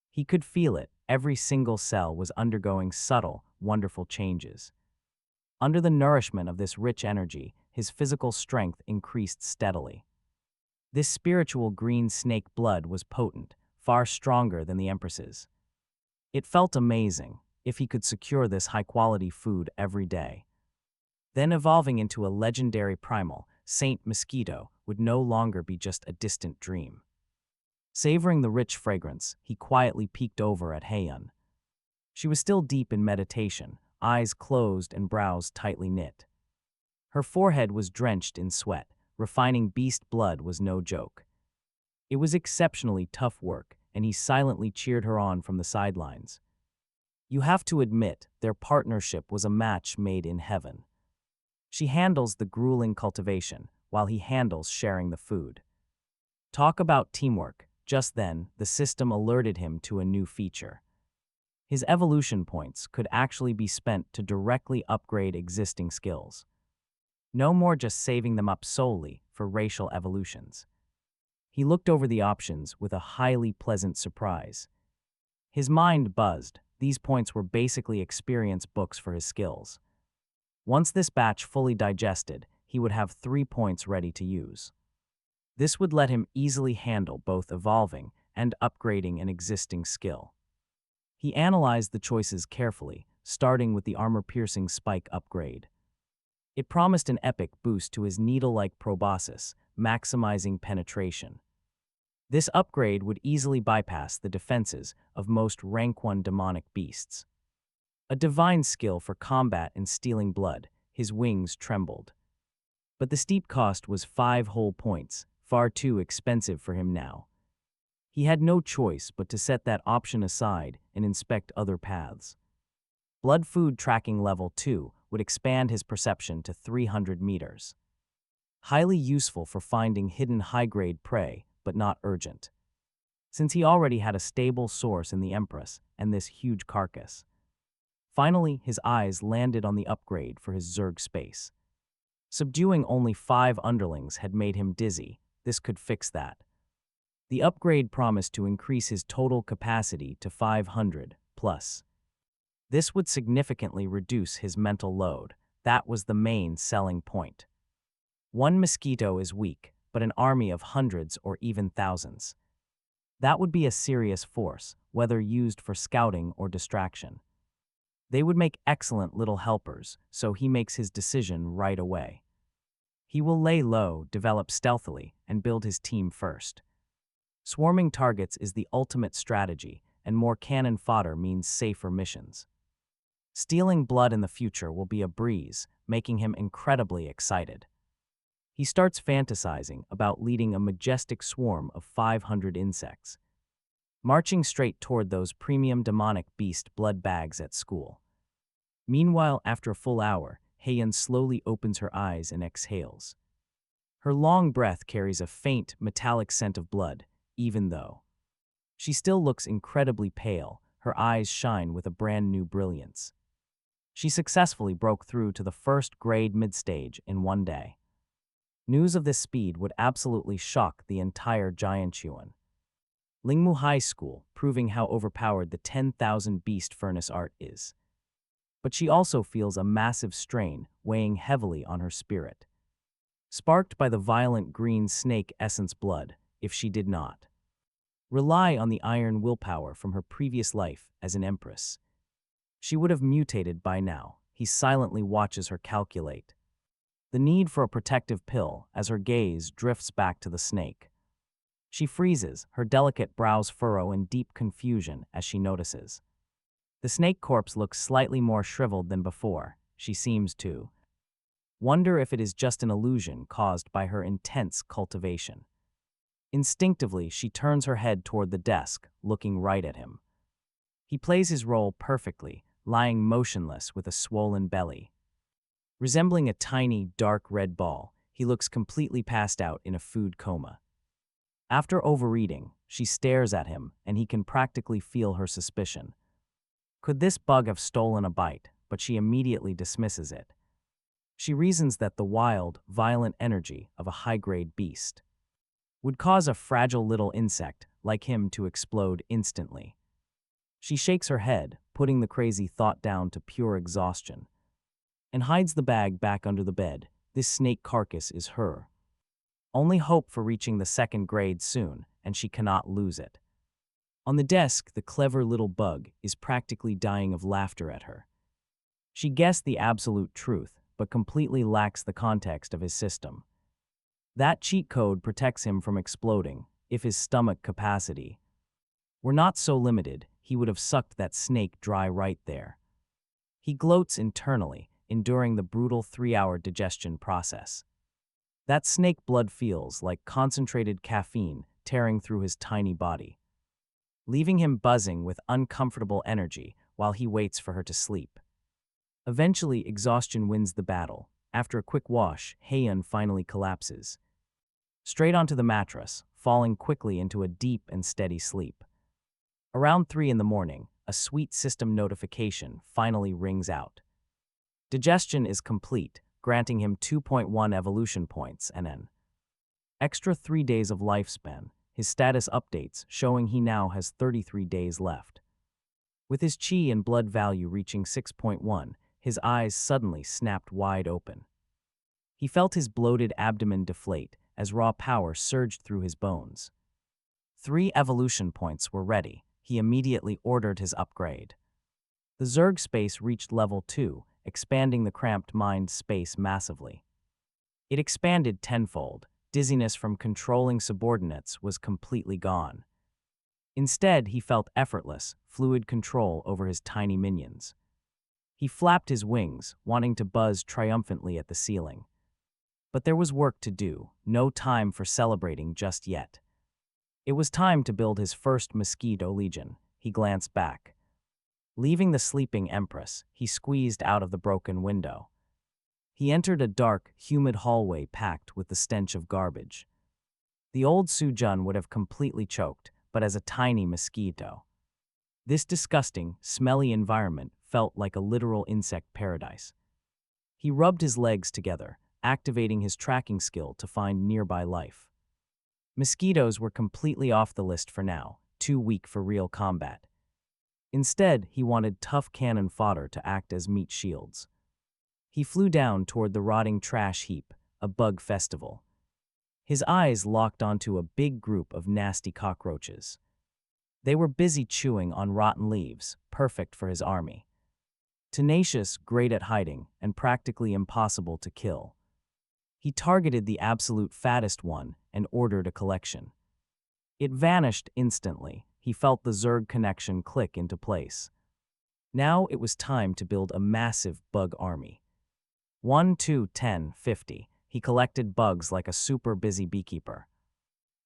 He could feel it. Every single cell was undergoing subtle, wonderful changes. Under the nourishment of this rich energy, his physical strength increased steadily. This spiritual green snake blood was potent, far stronger than the Empress's. It felt amazing if he could secure this high-quality food every day. Then evolving into a legendary primal, Saint Mosquito would no longer be just a distant dream. Savoring the rich fragrance, he quietly peeked over at Hayun. She was still deep in meditation, eyes closed and brows tightly knit. Her forehead was drenched in sweat. Refining beast blood was no joke. It was exceptionally tough work, and he silently cheered her on from the sidelines. You have to admit, their partnership was a match made in heaven. She handles the grueling cultivation, while he handles sharing the food. Talk about teamwork. Just then, the system alerted him to a new feature. His evolution points could actually be spent to directly upgrade existing skills. No more just saving them up solely for racial evolutions. He looked over the options with a highly pleasant surprise. His mind buzzed. These points were basically experience books for his skills. Once this batch fully digested, he would have 3 points ready to use. This would let him easily handle both evolving and upgrading an existing skill. He analyzed the choices carefully, starting with the armor-piercing spike upgrade. It promised an epic boost to his needle-like proboscis, maximizing penetration. This upgrade would easily bypass the defenses of most rank 1 demonic beasts. A divine skill for combat and stealing blood, his wings trembled. But the steep cost was 5 whole points, far too expensive for him now. He had no choice but to set that option aside and inspect other paths. Blood food tracking level 2 would expand his perception to 300 meters. Highly useful for finding hidden high-grade prey, but not urgent. Since he already had a stable source in the Empress and this huge carcass. Finally, his eyes landed on the upgrade for his Zerg Space. Subduing only 5 underlings had made him dizzy. this could fix that. The upgrade promised to increase his total capacity to 500 plus. This would significantly reduce his mental load. That was the main selling point. One mosquito is weak, but an army of hundreds or even thousands. That would be a serious force, whether used for scouting or distraction. They would make excellent little helpers, so he makes his decision right away. He will lay low, develop stealthily, and build his team first. Swarming targets is the ultimate strategy, and more cannon fodder means safer missions. Stealing blood in the future will be a breeze, making him incredibly excited. He starts fantasizing about leading a majestic swarm of 500 insects, marching straight toward those premium demonic beast blood bags at school. Meanwhile, after a full hour, Hayun slowly opens her eyes and exhales. Her long breath carries a faint, metallic scent of blood, even though she still looks incredibly pale. Her eyes shine with a brand new brilliance. She successfully broke through to the first grade mid-stage in one day. News of this speed would absolutely shock the entire giant Yuan. Lingmu High School, proving how overpowered the 10,000 beast furnace art is. But she also feels a massive strain weighing heavily on her spirit, sparked by the violent green snake essence blood, if she did not rely on the iron willpower from her previous life as an empress. She would have mutated by now. He silently watches her calculate the need for a protective pill as her gaze drifts back to the snake. She freezes, her delicate brows furrow in deep confusion as she notices. The snake corpse looks slightly more shriveled than before. She seems to wonder if it is just an illusion caused by her intense cultivation. Instinctively, she turns her head toward the desk, looking right at him. He plays his role perfectly, lying motionless with a swollen belly. Resembling a tiny, dark red ball, he looks completely passed out in a food coma. After overeating, she stares at him, and he can practically feel her suspicion. Could this bug have stolen a bite? But she immediately dismisses it. She reasons that the wild, violent energy of a high-grade beast would cause a fragile little insect like him to explode instantly. She shakes her head, putting the crazy thought down to pure exhaustion, and hides the bag back under the bed. This snake carcass is her only hope for reaching the second grade soon, and she cannot lose it. On the desk, the clever little bug is practically dying of laughter at her. She guessed the absolute truth, but completely lacks the context of his system. That cheat code protects him from exploding. If his stomach capacity were not so limited, he would have sucked that snake dry right there. He gloats internally, enduring the brutal 3-hour digestion process. That snake blood feels like concentrated caffeine tearing through his tiny body, leaving him buzzing with uncomfortable energy while he waits for her to sleep. Eventually, exhaustion wins the battle. After a quick wash, Hayun finally collapses straight onto the mattress, falling quickly into a deep and steady sleep. Around 3 in the morning, a sweet system notification finally rings out. Digestion is complete, granting him 2.1 evolution points and an extra 3 days of lifespan. His status updates, showing he now has 33 days left. With his chi and blood value reaching 6.1, his eyes suddenly snapped wide open. He felt his bloated abdomen deflate as raw power surged through his bones. 3 evolution points were ready. He immediately ordered his upgrade. The Zerg Space reached level 2, expanding the cramped mind space massively. It expanded tenfold. Dizziness from controlling subordinates was completely gone. Instead, he felt effortless, fluid control over his tiny minions. He flapped his wings, wanting to buzz triumphantly at the ceiling. But there was work to do, no time for celebrating just yet. It was time to build his first Mosquito Legion. He glanced back. Leaving the sleeping Empress, he squeezed out of the broken window. He entered a dark, humid hallway packed with the stench of garbage. The old Sujun would have completely choked, but as a tiny mosquito, this disgusting, smelly environment felt like a literal insect paradise. He rubbed his legs together, activating his tracking skill to find nearby life. Mosquitoes were completely off the list for now, too weak for real combat. Instead, he wanted tough cannon fodder to act as meat shields. He flew down toward the rotting trash heap, a bug festival. His eyes locked onto a big group of nasty cockroaches. They were busy chewing on rotten leaves, perfect for his army. Tenacious, great at hiding, and practically impossible to kill. He targeted the absolute fattest one and ordered a collection. It vanished instantly. He felt the Zerg connection click into place. Now it was time to build a massive bug army. 1, 2, 10, 50. He collected bugs like a super busy beekeeper.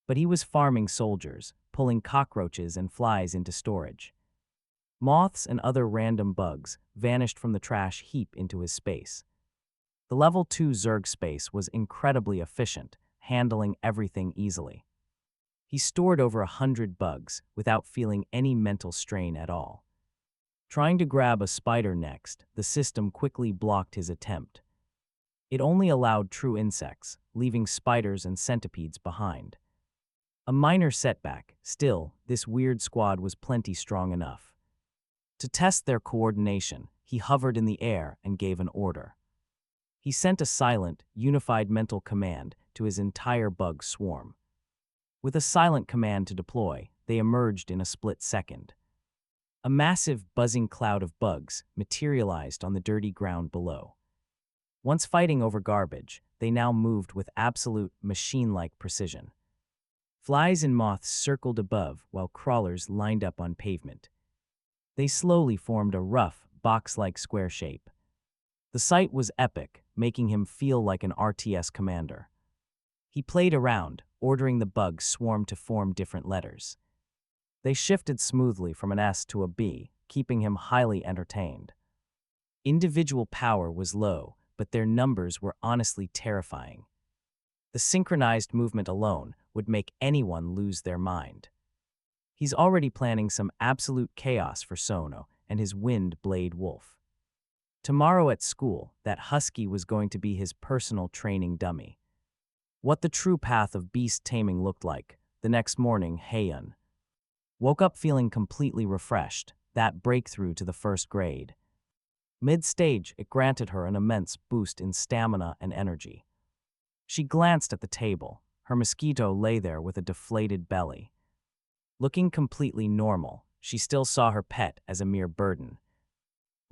But he was farming soldiers, pulling cockroaches and flies into storage. Moths and other random bugs vanished from the trash heap into his space. The level 2 Zerg Space was incredibly efficient, handling everything easily. He stored over 100 bugs without feeling any mental strain at all. Trying to grab a spider next, the system quickly blocked his attempt. It only allowed true insects, leaving spiders and centipedes behind. A minor setback, still, this weird squad was plenty strong enough. To test their coordination, he hovered in the air and gave an order. He sent a silent, unified mental command to his entire bug swarm. With a silent command to deploy, they emerged in a split second. A massive, buzzing cloud of bugs materialized on the dirty ground below. Once fighting over garbage, they now moved with absolute, machine-like precision. Flies and moths circled above while crawlers lined up on pavement. They slowly formed a rough, box-like square shape. The sight was epic, making him feel like an RTS commander. He played around, ordering the bugs swarm to form different letters. They shifted smoothly from an S to a B, keeping him highly entertained. Individual power was low, but their numbers were honestly terrifying. The synchronized movement alone would make anyone lose their mind. He's already planning some absolute chaos for Sono and his wind blade wolf. Tomorrow at school, that husky was going to be his personal training dummy. What the true path of beast taming looked like, the next morning, Hayun woke up feeling completely refreshed, that breakthrough to the first grade. Mid-stage, it granted her an immense boost in stamina and energy. She glanced at the table. Her mosquito lay there with a deflated belly. Looking completely normal, she still saw her pet as a mere burden.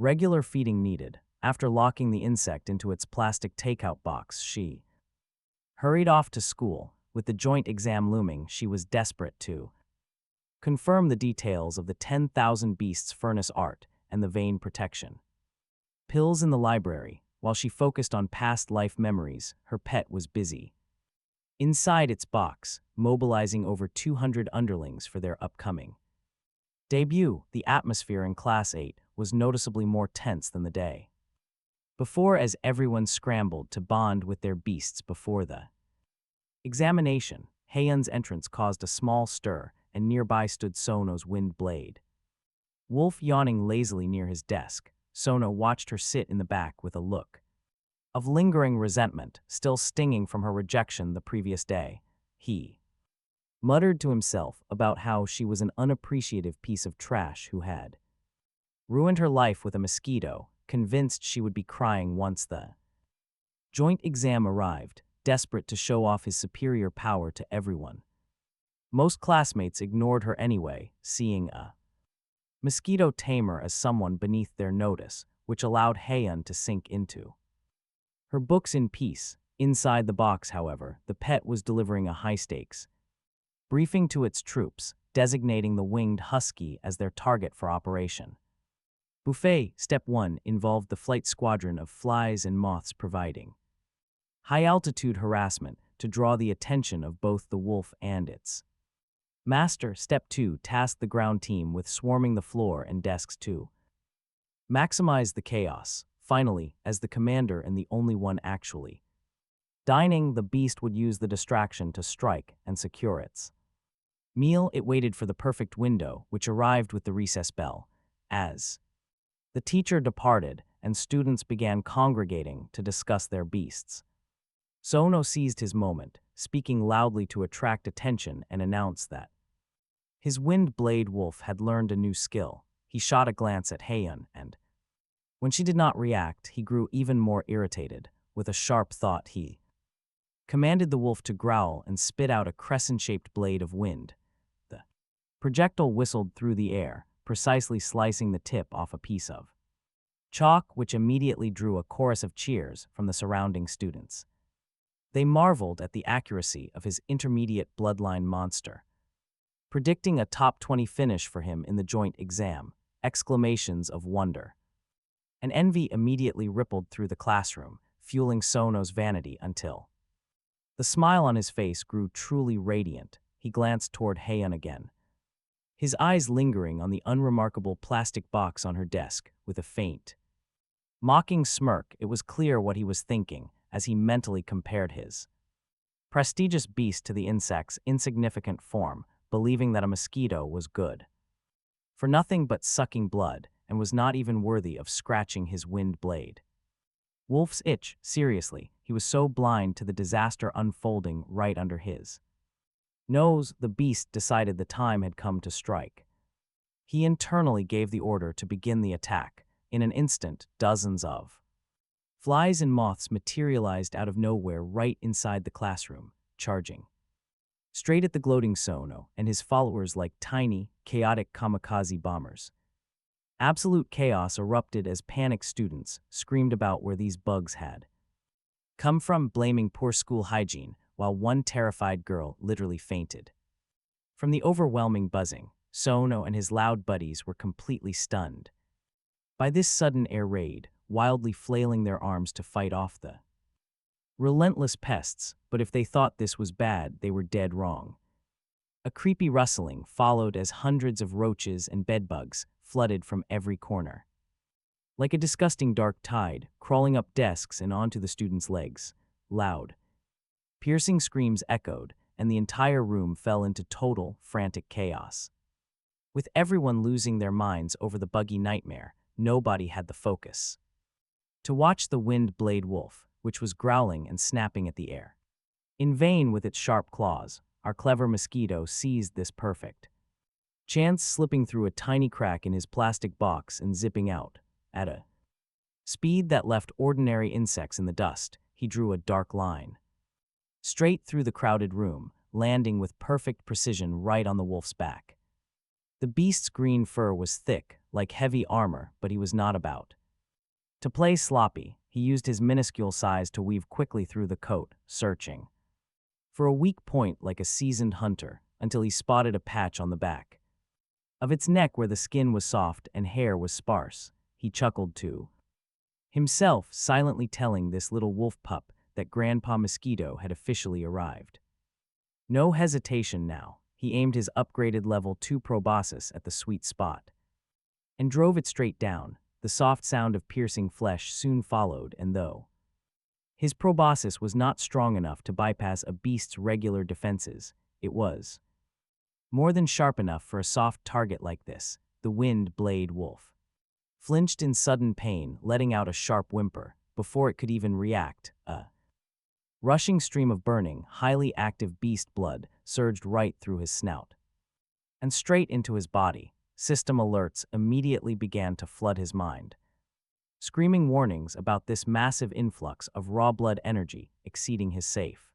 Regular feeding needed. After locking the insect into its plastic takeout box, she hurried off to school. With the joint exam looming, she was desperate to confirm the details of the 10,000 Beasts furnace art and the vein protection. Pills in the library. While she focused on past life memories, her pet was busy. Inside its box, mobilizing over 200 underlings for their upcoming debut, the atmosphere in Class 8 was noticeably more tense than the day before, as everyone scrambled to bond with their beasts before the examination. Hayun's entrance caused a small stir, and nearby stood Sono's wind blade. Wolf yawning lazily near his desk, Sono watched her sit in the back with a look of lingering resentment, still stinging from her rejection the previous day. He muttered to himself about how she was an unappreciative piece of trash who had ruined her life with a mosquito, convinced she would be crying once the joint exam arrived, desperate to show off his superior power to everyone. Most classmates ignored her anyway, seeing a mosquito tamer as someone beneath their notice, which allowed Hayun to sink into her books in peace. Inside the box, however, the pet was delivering a high-stakes briefing to its troops, designating the winged husky as their target for operation. Buffet Step 1 involved the flight squadron of flies and moths providing high-altitude harassment to draw the attention of both the wolf and its master. Step 2 tasked the ground team with swarming the floor and desks to maximize the chaos. Finally, as the commander and the only one actually dining, the beast would use the distraction to strike and secure its meal. It waited for the perfect window, which arrived with the recess bell. As the teacher departed and students began congregating to discuss their beasts, Sono seized his moment, speaking loudly to attract attention and announce that his wind blade wolf had learned a new skill. He shot a glance at Hayun, and when she did not react, he grew even more irritated. With a sharp thought, he commanded the wolf to growl and spit out a crescent-shaped blade of wind. The projectile whistled through the air, precisely slicing the tip off a piece of chalk, which immediately drew a chorus of cheers from the surrounding students. They marveled at the accuracy of his intermediate bloodline monster, predicting a top 20 finish for him in the joint exam. Exclamations of wonder and envy immediately rippled through the classroom, fueling Sono's vanity until the smile on his face grew truly radiant. He glanced toward Hayun again, his eyes lingering on the unremarkable plastic box on her desk with a faint, mocking smirk. It was clear what he was thinking as he mentally compared his prestigious beast to the insect's insignificant form, believing that a mosquito was good for nothing but sucking blood and was not even worthy of scratching his wind blade. Wolf's itch, seriously, he was so blind to the disaster unfolding right under his nose. The beast decided the time had come to strike. He internally gave the order to begin the attack. In an instant, dozens of flies and moths materialized out of nowhere right inside the classroom, charging straight at the gloating Sono and his followers like tiny, chaotic kamikaze bombers. Absolute chaos erupted as panicked students screamed about where these bugs had come from, blaming poor school hygiene, while one terrified girl literally fainted. From the overwhelming buzzing, Sono and his loud buddies were completely stunned by this sudden air raid, wildly flailing their arms to fight off the relentless pests. But if they thought this was bad, they were dead wrong. A creepy rustling followed as hundreds of roaches and bedbugs flooded from every corner, like a disgusting dark tide, crawling up desks and onto the students' legs. Loud, piercing screams echoed, and the entire room fell into total, frantic chaos. With everyone losing their minds over the buggy nightmare, nobody had the focus to watch the wind blade wolf, which was growling and snapping at the air. In vain with its sharp claws, our clever mosquito seized this perfect chance, slipping through a tiny crack in his plastic box and zipping out at a speed that left ordinary insects in the dust. He drew a dark line straight through the crowded room, landing with perfect precision right on the wolf's back. The beast's green fur was thick, like heavy armor, but he was not about to play sloppy. He used his minuscule size to weave quickly through the coat, searching for a weak point like a seasoned hunter, until he spotted a patch on the back of its neck where the skin was soft and hair was sparse. He chuckled to himself, silently telling this little wolf pup that Grandpa Mosquito had officially arrived. No hesitation now. He aimed his upgraded level 2 proboscis at the sweet spot and drove it straight down. The soft sound of piercing flesh soon followed, and though his proboscis was not strong enough to bypass a beast's regular defenses, it was more than sharp enough for a soft target like this. The wind blade wolf flinched in sudden pain, letting out a sharp whimper. Before it could even react, a rushing stream of burning, highly active beast blood surged right through his snout and straight into his body. System alerts immediately began to flood his mind, screaming warnings about this massive influx of raw blood energy exceeding his safe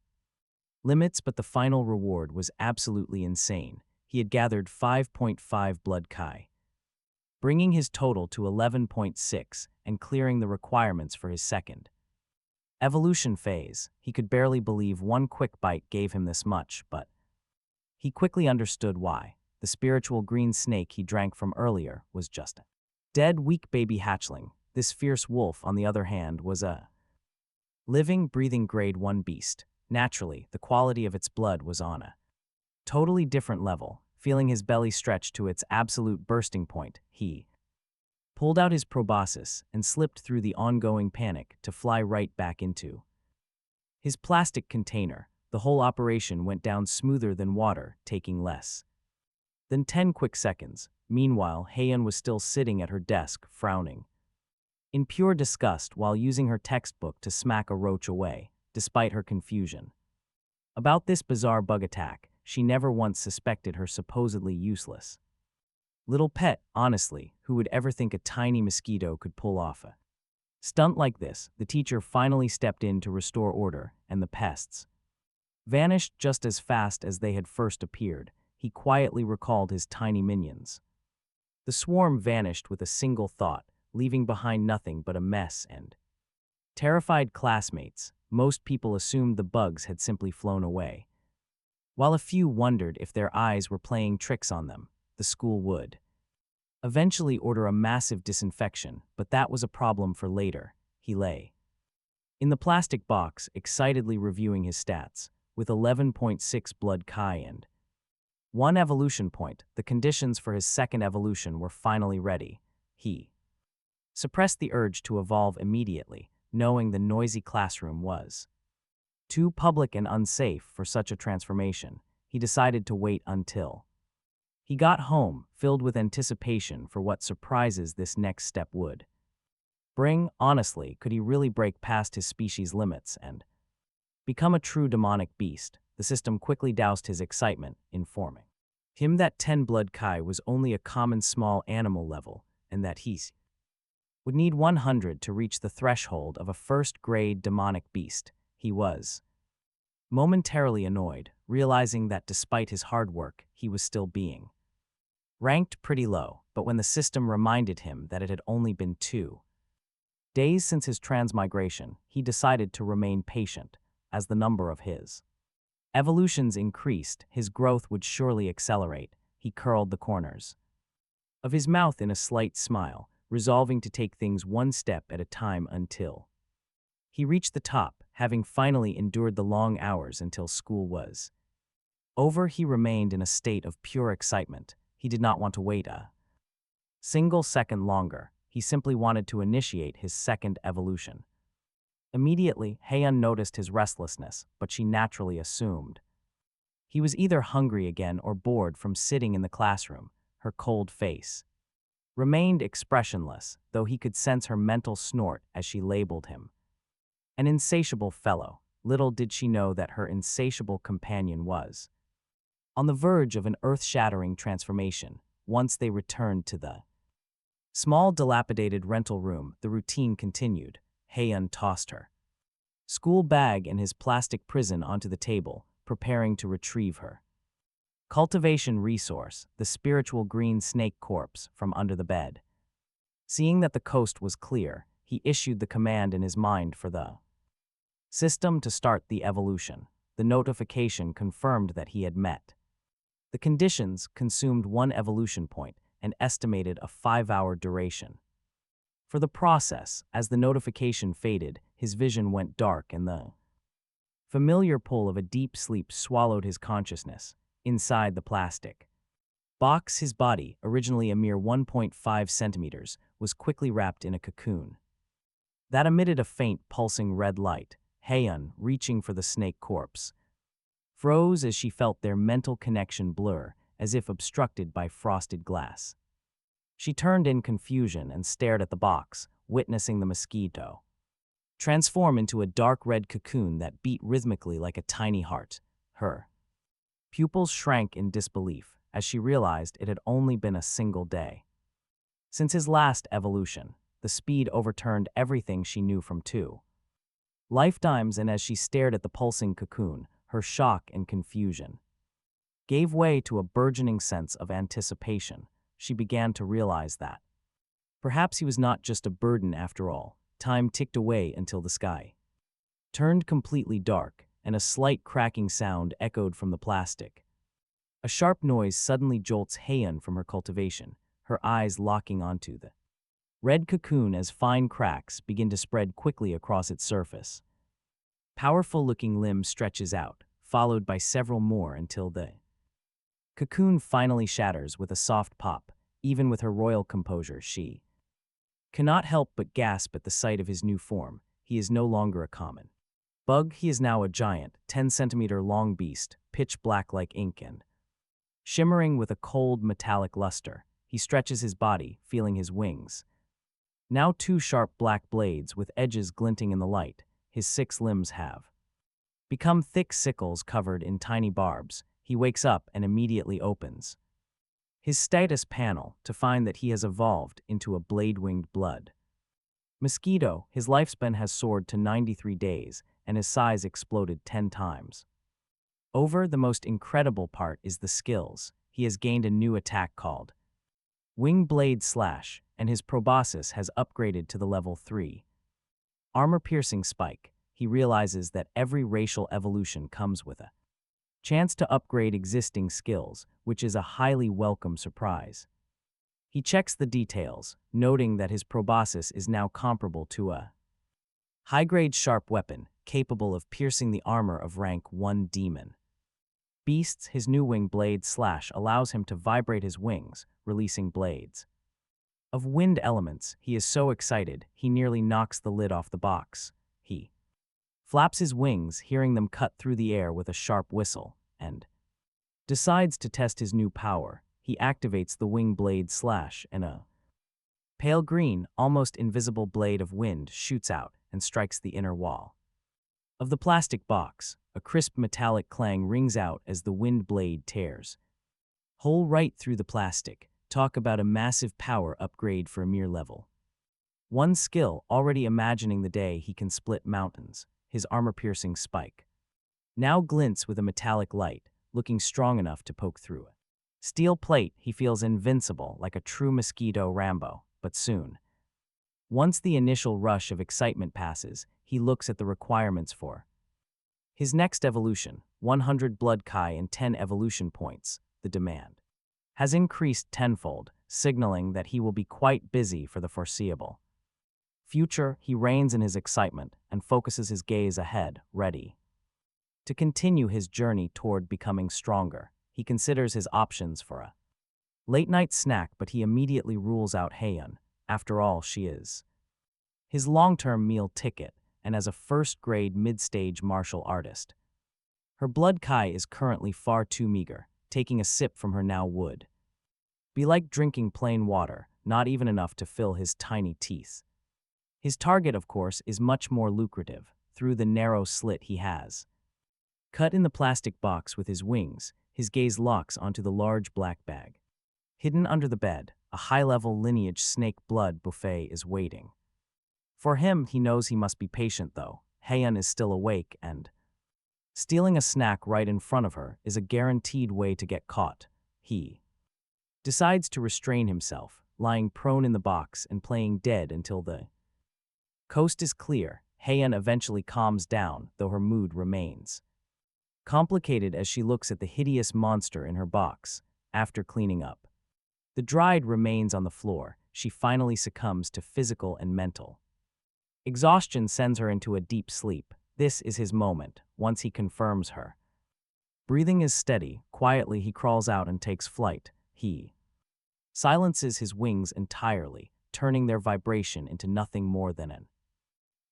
limits. But the final reward was absolutely insane. He had gathered 5.5 blood chi, bringing his total to 11.6 and clearing the requirements for his second evolution phase. He could barely believe one quick bite gave him this much, but he quickly understood why. The spiritual green snake he drank from earlier was just a dead, weak baby hatchling. This fierce wolf, on the other hand, was a living, breathing grade 1 beast. Naturally, the quality of its blood was on a totally different level. Feeling his belly stretch to its absolute bursting point, he pulled out his proboscis and slipped through the ongoing panic to fly right back into his plastic container. The whole operation went down smoother than water, taking less than 10 quick seconds. Meanwhile, Hayun was still sitting at her desk, frowning in pure disgust while using her textbook to smack a roach away. Despite her confusion, About this bizarre bug attack, she never once suspected her supposedly useless little pet. Honestly, who would ever think a tiny mosquito could pull off a stunt like this? The teacher finally stepped in to restore order, and the pests vanished just as fast as they had first appeared. He quietly recalled his tiny minions. The swarm vanished with a single thought, leaving behind nothing but a mess and terrified classmates. Most people assumed the bugs had simply flown away, while a few wondered if their eyes were playing tricks on them. The school would eventually order a massive disinfection, but that was a problem for later. He lay in the plastic box, excitedly reviewing his stats. With 11.6 blood chi and 1 evolution point, the conditions for his second evolution were finally ready. He suppressed the urge to evolve immediately, knowing the noisy classroom was too public and unsafe for such a transformation. He decided to wait until he got home, filled with anticipation for what surprises this next step would bring. Honestly, could he really break past his species' limits and become a true demonic beast? The system quickly doused his excitement, informing him that 10 blood chi was only a common small animal level, and that he would need 100 to reach the threshold of a first-grade demonic beast. He was momentarily annoyed, realizing that despite his hard work, he was still being ranked pretty low. But when the system reminded him that it had only been 2 days since his transmigration, he decided to remain patient. As the number of his evolutions increased, his growth would surely accelerate. He curled the corners of his mouth in a slight smile, resolving to take things one step at a time until he reached the top. Having finally endured the long hours until school was over, he remained in a state of pure excitement. He did not want to wait a single second longer. He simply wanted to initiate his second evolution. Immediately, Hayun noticed his restlessness, but she naturally assumed he was either hungry again or bored from sitting in the classroom. Her cold face remained expressionless, though he could sense her mental snort as she labeled him an insatiable fellow. Little did she know that her insatiable companion was on the verge of an earth-shattering transformation. Once they returned to the small, dilapidated rental room, the routine continued. Hayun tossed her school bag and his plastic prison onto the table, preparing to retrieve her cultivation resource, the spiritual green snake corpse, from under the bed. Seeing that the coast was clear, he issued the command in his mind for the system to start the evolution. The notification confirmed that he had met the conditions, consumed 1 evolution point, and estimated a 5-hour duration for the process. As the notification faded, his vision went dark and the familiar pull of a deep sleep swallowed his consciousness. Inside the plastic box, his body, originally a mere 1.5 centimeters, was quickly wrapped in a cocoon that emitted a faint, pulsing red light. Hayun, reaching for the snake corpse, froze as she felt their mental connection blur, as if obstructed by frosted glass. She turned in confusion and stared at the box, witnessing the mosquito transform into a dark red cocoon that beat rhythmically like a tiny heart. Her pupils shrank in disbelief as she realized it had only been a single day since his last evolution. The speed overturned everything she knew from 2 lifetimes, and as she stared at the pulsing cocoon, her shock and confusion gave way to a burgeoning sense of anticipation. She began to realize that perhaps he was not just a burden after all. Time ticked away until the sky turned completely dark, and a slight cracking sound echoed from the plastic. A sharp noise suddenly jolts Hayun from her cultivation, her eyes locking onto the red cocoon as fine cracks begin to spread quickly across its surface. Powerful-looking limb stretches out, followed by several more until the cocoon finally shatters with a soft pop. Even with her royal composure, she cannot help but gasp at the sight of his new form. He is no longer a common bug. He is now a giant, 10-centimeter long beast, pitch black like ink and shimmering with a cold metallic luster. He stretches his body, feeling his wings, now 2 sharp black blades with edges glinting in the light. His 6 limbs have become thick sickles covered in tiny barbs. He wakes up and immediately opens his status panel to find that he has evolved into a blade-winged blood. Mosquito, his lifespan has soared to 93 days, and his size exploded 10 times. The most incredible part is the skills. He has gained a new attack called Wing Blade Slash, and his proboscis has upgraded to the level 3. Armor-piercing spike. He realizes that every racial evolution comes with a chance to upgrade existing skills, which is a highly welcome surprise. He checks the details, noting that his proboscis is now comparable to a high-grade sharp weapon, capable of piercing the armor of rank 1 demon. Beast's, his new wing blade slash allows him to vibrate his wings, releasing blades of wind elements. He is so excited, he nearly knocks the lid off the box. He flaps his wings, hearing them cut through the air with a sharp whistle, and decides to test his new power. He activates the wing blade slash, and a pale green, almost invisible blade of wind shoots out and strikes the inner wall of the plastic box. A crisp metallic clang rings out as the wind blade tears hole right through the plastic. Talk about a massive power upgrade for a mere level 1 skill, already imagining the day he can split mountains. His armor-piercing spike now glints with a metallic light, looking strong enough to poke through it. Steel plate. He feels invincible, like a true Mosquito Rambo. But soon, once the initial rush of excitement passes, he looks at the requirements for his next evolution: 100 blood chi and 10 evolution points. The demand has increased tenfold, signaling that he will be quite busy for the foreseeable future. He reins in his excitement and focuses his gaze ahead, ready to continue his journey toward becoming stronger. He considers his options for a late-night snack, but he immediately rules out Hayun. After all, she is his long-term meal ticket, and as a first-grade mid-stage martial artist, her blood chi is currently far too meager. Taking a sip from her now would be like drinking plain water, not even enough to fill his tiny teeth. His target, of course, is much more lucrative, through the narrow slit he has cut in the plastic box with his wings. His gaze locks onto the large black bag. Hidden under the bed, a high-level lineage snake blood buffet is waiting for him. He knows he must be patient, though. Hayun is still awake, and stealing a snack right in front of her is a guaranteed way to get caught. He decides to restrain himself, lying prone in the box and playing dead until the coast is clear. Hayun eventually calms down, though her mood remains complicated as she looks at the hideous monster in her box. After cleaning up the dried remains on the floor, she finally succumbs to physical and mental exhaustion. Sends her into a deep sleep. This is his moment, once he confirms her breathing is steady. Quietly, he crawls out and takes flight. He silences his wings entirely, turning their vibration into nothing more than an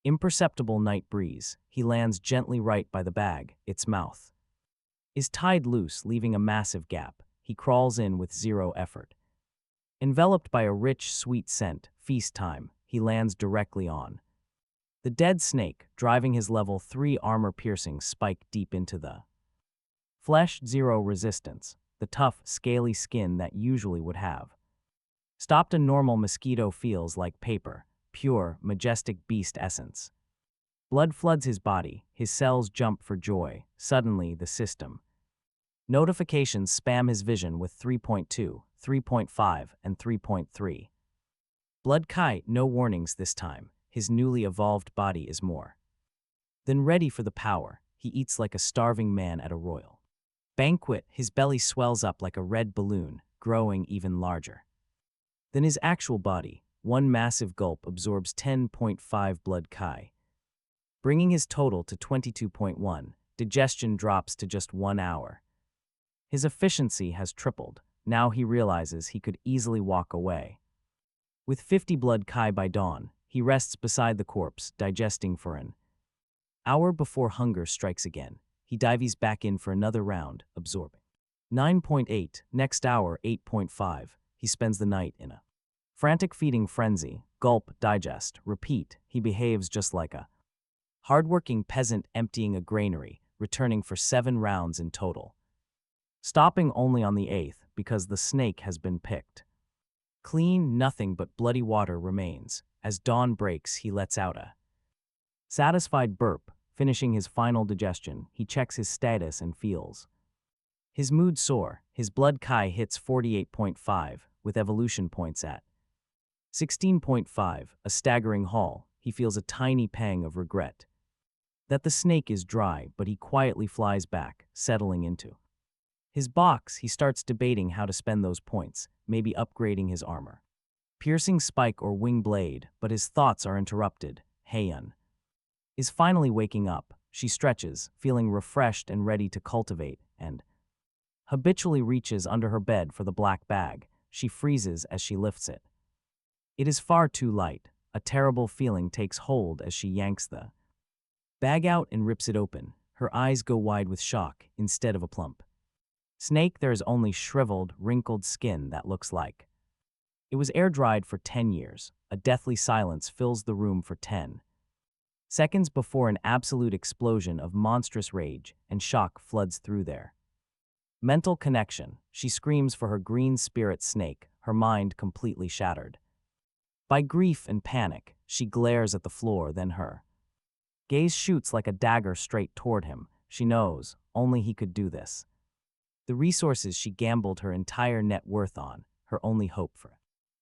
imperceptible night breeze. He lands gently right by the bag. Its mouth is tied loose, leaving a massive gap. He crawls in with zero effort. Enveloped by a rich, sweet scent, feast time, he lands directly on the dead snake, driving his level 3 armor-piercing spike deep into the flesh. Zero resistance. The tough, scaly skin that usually would have stopped a normal mosquito feels like paper. Pure, majestic beast essence. Blood floods his body. His cells jump for joy. Suddenly, the system notifications spam his vision with 3.2, 3.5, and 3.3. Blood chi. No warnings this time. His newly evolved body is more than ready for the power. He eats like a starving man at a royal banquet. His belly swells up like a red balloon, growing even larger than his actual body. One massive gulp absorbs 10.5 blood chi, bringing his total to 22.1. Digestion drops to just 1 hour. His efficiency has tripled. Now he realizes he could easily walk away. With 50 blood chi by dawn, he rests beside the corpse, digesting for an hour before hunger strikes again. He dives back in for another round, absorbing 9.8. Next hour, 8.5. He spends the night in a frantic feeding frenzy. Gulp, digest, repeat. He behaves just like a hardworking peasant emptying a granary, returning for 7 rounds in total, stopping only on the 8th because the snake has been picked. Clean, nothing but bloody water remains. As dawn breaks, he lets out a satisfied burp. Finishing his final digestion, he checks his status and feels his mood soar. His blood chi hits 48.5, with evolution points at 16.5, a staggering haul. He feels a tiny pang of regret that the snake is dry, but he quietly flies back, settling into his box. He starts debating how to spend those points, maybe upgrading his armor, piercing spike or wing blade, but his thoughts are interrupted. Hayun is finally waking up. She stretches, feeling refreshed and ready to cultivate, and habitually reaches under her bed for the black bag. She freezes as she lifts it. It is far too light. A terrible feeling takes hold as she yanks the bag out and rips it open. Her eyes go wide with shock instead of a plump snake. There is only shriveled, wrinkled skin that looks like it was air-dried for 10 years. A deathly silence fills the room for 10 seconds before an absolute explosion of monstrous rage and shock floods through their mental connection. She screams for her green spirit snake, her mind completely shattered by grief and panic. She glares at the floor, then her gaze shoots like a dagger straight toward him. She knows only he could do this. The resources she gambled her entire net worth on, her only hope for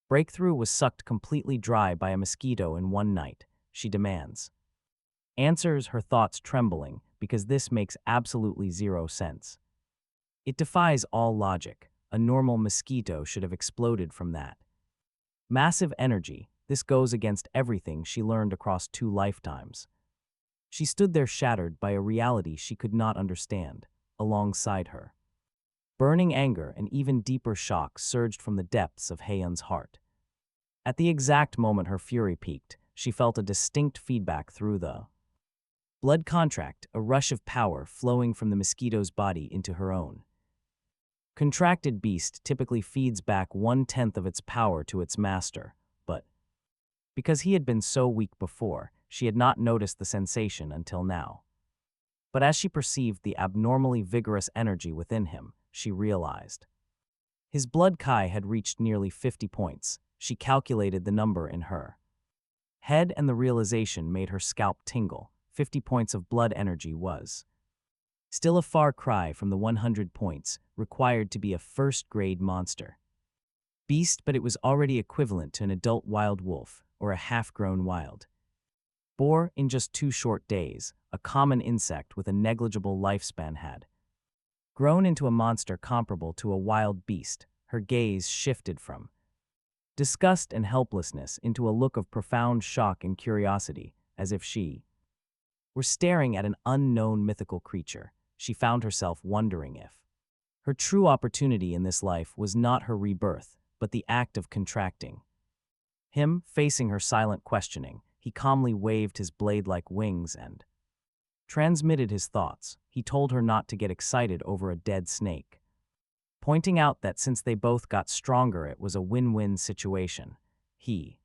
breakthrough, was sucked completely dry by a mosquito in one night. She demands answers, her thoughts trembling, because this makes absolutely zero sense. It defies all logic. A normal mosquito should have exploded from that massive energy. This goes against everything she learned across 2 lifetimes. She stood there shattered by a reality she could not understand. Alongside her, burning anger and even deeper shock surged from the depths of Hayun's heart. At the exact moment her fury peaked, she felt a distinct feedback through the blood contract, a rush of power flowing from the mosquito's body into her own. Contracted beast typically feeds back 1/10 of its power to its master, but because he had been so weak before, she had not noticed the sensation until now. But as she perceived the abnormally vigorous energy within him, she realized his blood chi had reached nearly 50 points. She calculated the number in her head, and the realization made her scalp tingle. 50 points of blood energy was still a far cry from the 100 points required to be a first-grade monster beast, but it was already equivalent to an adult wild wolf or a half-grown wild boar. In just 2 short days, a common insect with a negligible lifespan had grown into a monster comparable to a wild beast. Her gaze shifted from disgust and helplessness into a look of profound shock and curiosity, as if she were staring at an unknown mythical creature. She found herself wondering if her true opportunity in this life was not her rebirth, but the act of contracting him. Facing her silent questioning, he calmly waved his blade-like wings and transmitted his thoughts. He told her not to get excited over a dead snake, pointing out that since they both got stronger, it was a win-win situation. He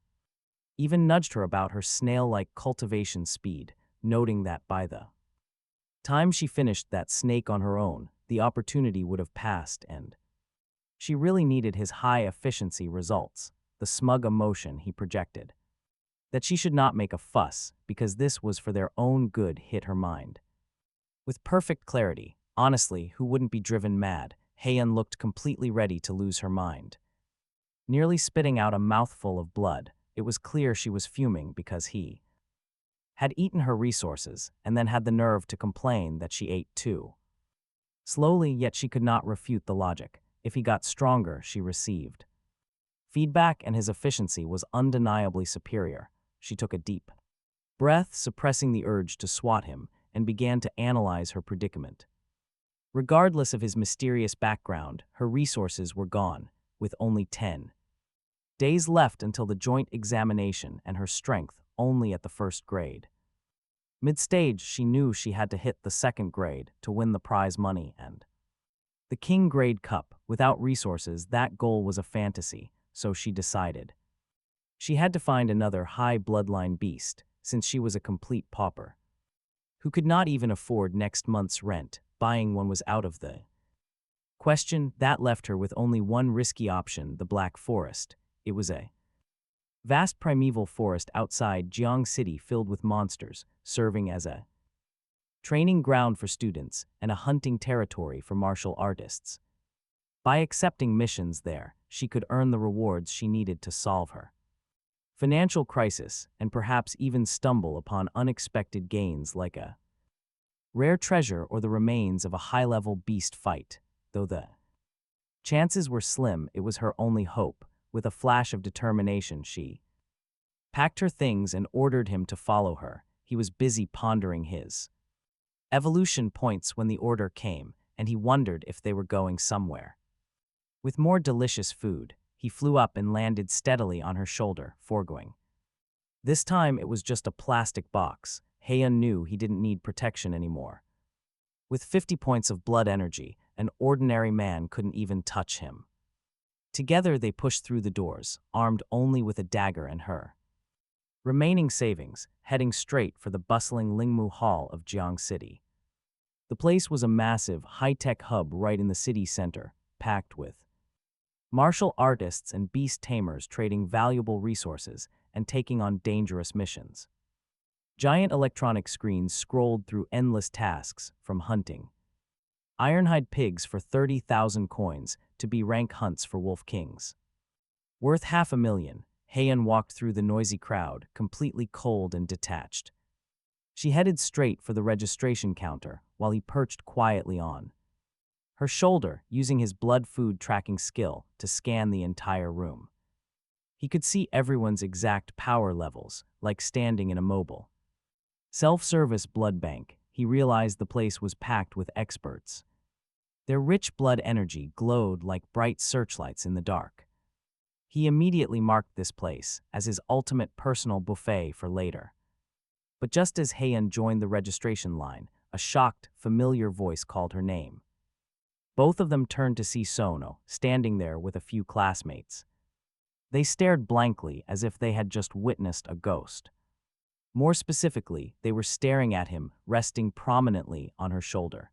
even nudged her about her snail-like cultivation speed, noting that by the time she finished that snake on her own, the opportunity would have passed, and she really needed his high-efficiency results. The smug emotion he projected that she should not make a fuss because this was for their own good hit her mind with perfect clarity. Honestly, who wouldn't be driven mad? Hayun looked completely ready to lose her mind, nearly spitting out a mouthful of blood. It was clear she was fuming because he had eaten her resources and then had the nerve to complain that she ate too slowly, yet she could not refute the logic. If he got stronger, she received feedback, and his efficiency was undeniably superior. She took a deep breath, suppressing the urge to swat him, and began to analyze her predicament. Regardless of his mysterious background, her resources were gone, with only 10 days left until the joint examination, and her strength only at the 1st grade. Mid-stage, she knew she had to hit the 2nd grade to win the prize money and the King Grade Cup. Without resources, that goal was a fantasy, so she decided she had to find another high bloodline beast, since she was a complete pauper. who could not even afford next month's rent. Buying one was out of the question. That left her with only one risky option: the Black Forest. It was a vast primeval forest outside Jiang City filled with monsters, serving as a training ground for students and a hunting territory for martial artists. By accepting missions there, she could earn the rewards she needed to solve her financial crisis and perhaps even stumble upon unexpected gains like a rare treasure or the remains of a high-level beast fight. Though the chances were slim, it was her only hope. With a flash of determination, she packed her things and ordered him to follow her. He was busy pondering his evolution points when the order came, and he wondered if they were going somewhere. With more delicious food, he flew up and landed steadily on her shoulder, foregoing. This time it was just a plastic box. Hayun knew he didn't need protection anymore. With 50 points of blood energy, an ordinary man couldn't even touch him. Together they pushed through the doors, armed only with a dagger and her remaining savings, heading straight for the bustling Lingmu Hall of Jiang City. The place was a massive, high-tech hub right in the city center, packed with martial artists and beast tamers trading valuable resources and taking on dangerous missions. Giant electronic screens scrolled through endless tasks, from hunting ironhide pigs for 30,000 coins to B-rank hunts for wolf kings worth $500,000. Hayun walked through the noisy crowd, completely cold and detached. She headed straight for the registration counter while he perched quietly on her shoulder, using his blood food tracking skill to scan the entire room. He could see everyone's exact power levels, like standing in a mobile self-service blood bank. He realized the place was packed with experts. Their rich blood energy glowed like bright searchlights in the dark. He immediately marked this place as his ultimate personal buffet for later. But just as Hayun joined the registration line, a shocked, familiar voice called her name. Both of them turned to see Sono, standing there with a few classmates. They stared blankly as if they had just witnessed a ghost. More specifically, they were staring at him, resting prominently on her shoulder.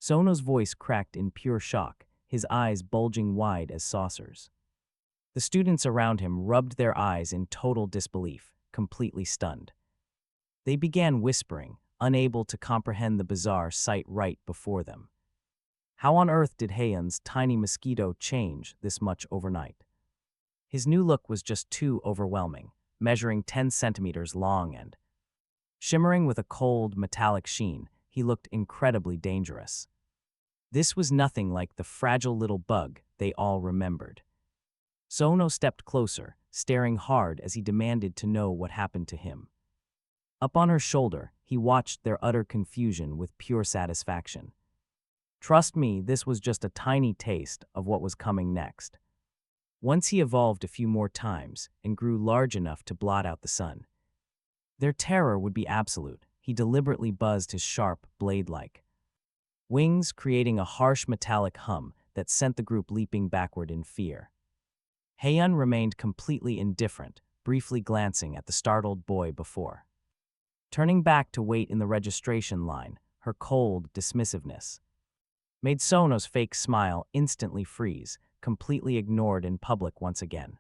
Sono's voice cracked in pure shock, his eyes bulging wide as saucers. The students around him rubbed their eyes in total disbelief, completely stunned. They began whispering, unable to comprehend the bizarre sight right before them. How on earth did Hayun's tiny mosquito change this much overnight? His new look was just too overwhelming, measuring 10 centimeters long and shimmering with a cold, metallic sheen. He looked incredibly dangerous. This was nothing like the fragile little bug they all remembered. Sono stepped closer, staring hard as he demanded to know what happened to him. Up on her shoulder, he watched their utter confusion with pure satisfaction. Trust me, this was just a tiny taste of what was coming next. Once he evolved a few more times and grew large enough to blot out the sun, their terror would be absolute. He deliberately buzzed his sharp, blade-like wings, creating a harsh metallic hum that sent the group leaping backward in fear. Hayun remained completely indifferent, briefly glancing at the startled boy before turning back to wait in the registration line. Her cold dismissiveness made Sono's fake smile instantly freeze, completely ignored in public once again.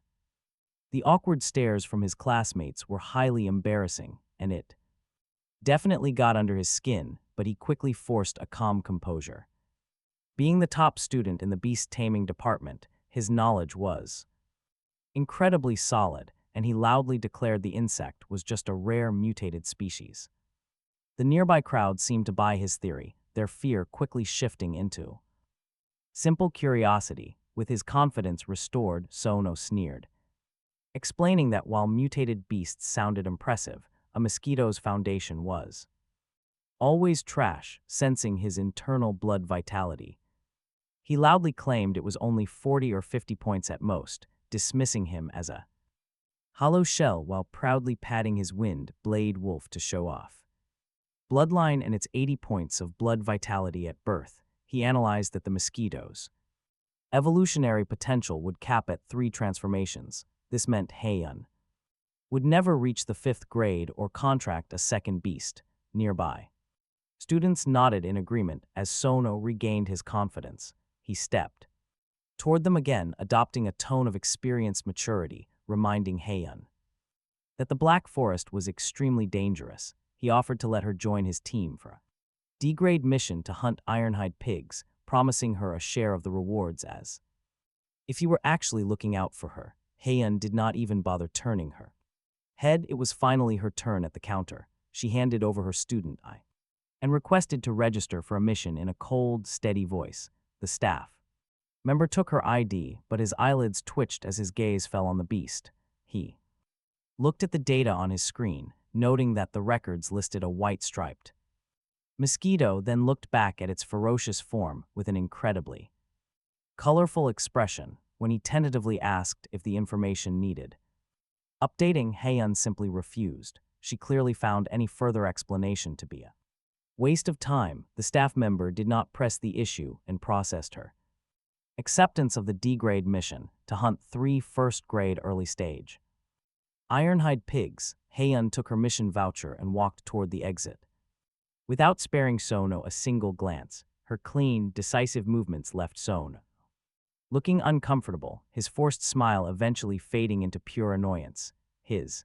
The awkward stares from his classmates were highly embarrassing, and it definitely got under his skin, but he quickly forced a calm composure. Being the top student in the beast taming department, his knowledge was incredibly solid, and he loudly declared the insect was just a rare mutated species. The nearby crowd seemed to buy his theory, their fear quickly shifting into simple curiosity. With his confidence restored, Sono sneered, explaining that while mutated beasts sounded impressive, a mosquito's foundation was always trash. Sensing his internal blood vitality, he loudly claimed it was only 40 or 50 points at most, dismissing him as a hollow shell while proudly patting his wind blade wolf to show off bloodline and its 80 points of blood vitality at birth. He analyzed that the mosquito's evolutionary potential would cap at 3 transformations. This meant Hayun would never reach the 5th grade or contract a second beast, nearby. Students nodded in agreement as Sono regained his confidence. He stepped toward them again, adopting a tone of experienced maturity, reminding Hayun that the Black Forest was extremely dangerous. He offered to let her join his team for a degrade mission to hunt ironhide pigs, promising her a share of the rewards as if he were actually looking out for her. Hayun did not even bother turning her head. It was finally her turn at the counter. She handed over her student ID and requested to register for a mission in a cold, steady voice. The staff member took her ID, but his eyelids twitched as his gaze fell on the beast. He looked at the data on his screen, noting that the records listed a white-striped Mosquito, then looked back at its ferocious form with an incredibly colorful expression when he tentatively asked if the information needed updating. Hayun simply refused. She clearly found any further explanation to be a waste of time. The staff member did not press the issue and processed her acceptance of the D-grade mission to hunt 3 first-grade early-stage ironhide pigs. Hayun took her mission voucher and walked toward the exit. Without sparing Sono a single glance, her clean, decisive movements left Sono looking uncomfortable, his forced smile eventually fading into pure annoyance. His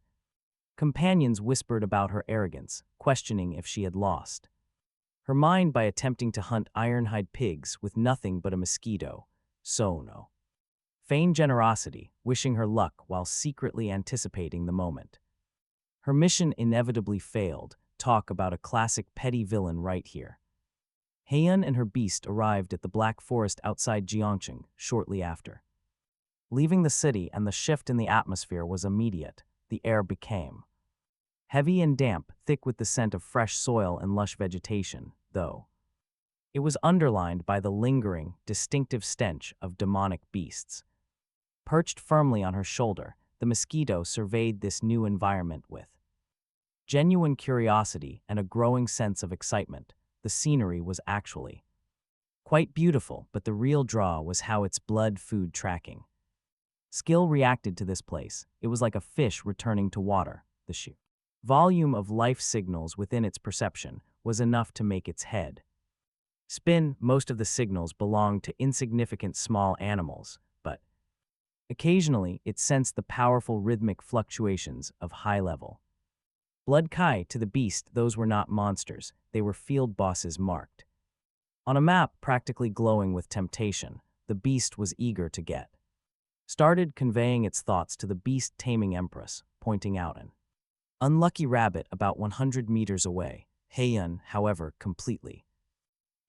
companions whispered about her arrogance, questioning if she had lost her mind by attempting to hunt ironhide pigs with nothing but a mosquito. Sono feigned generosity, wishing her luck while secretly anticipating the moment her mission inevitably failed. Talk about a classic petty villain right here. Hayun and her beast arrived at the Black Forest outside Gyeongchang shortly after leaving the city, and the shift in the atmosphere was immediate. The air became heavy and damp, thick with the scent of fresh soil and lush vegetation, though it was underlined by the lingering, distinctive stench of demonic beasts. Perched firmly on her shoulder, the mosquito surveyed this new environment with genuine curiosity and a growing sense of excitement. The scenery was actually quite beautiful, but the real draw was how its blood food tracking skill reacted to this place. It was like a fish returning to water. The sheer volume of life signals within its perception was enough to make its head spin. Most of the signals belonged to insignificant small animals, but occasionally it sensed the powerful rhythmic fluctuations of high-level blood kai. To the beast, those were not monsters, they were field bosses marked on a map, practically glowing with temptation. The beast was eager to get started, conveying its thoughts to the Beast Taming Empress, pointing out an unlucky rabbit about 100 meters away. Hayun, however, completely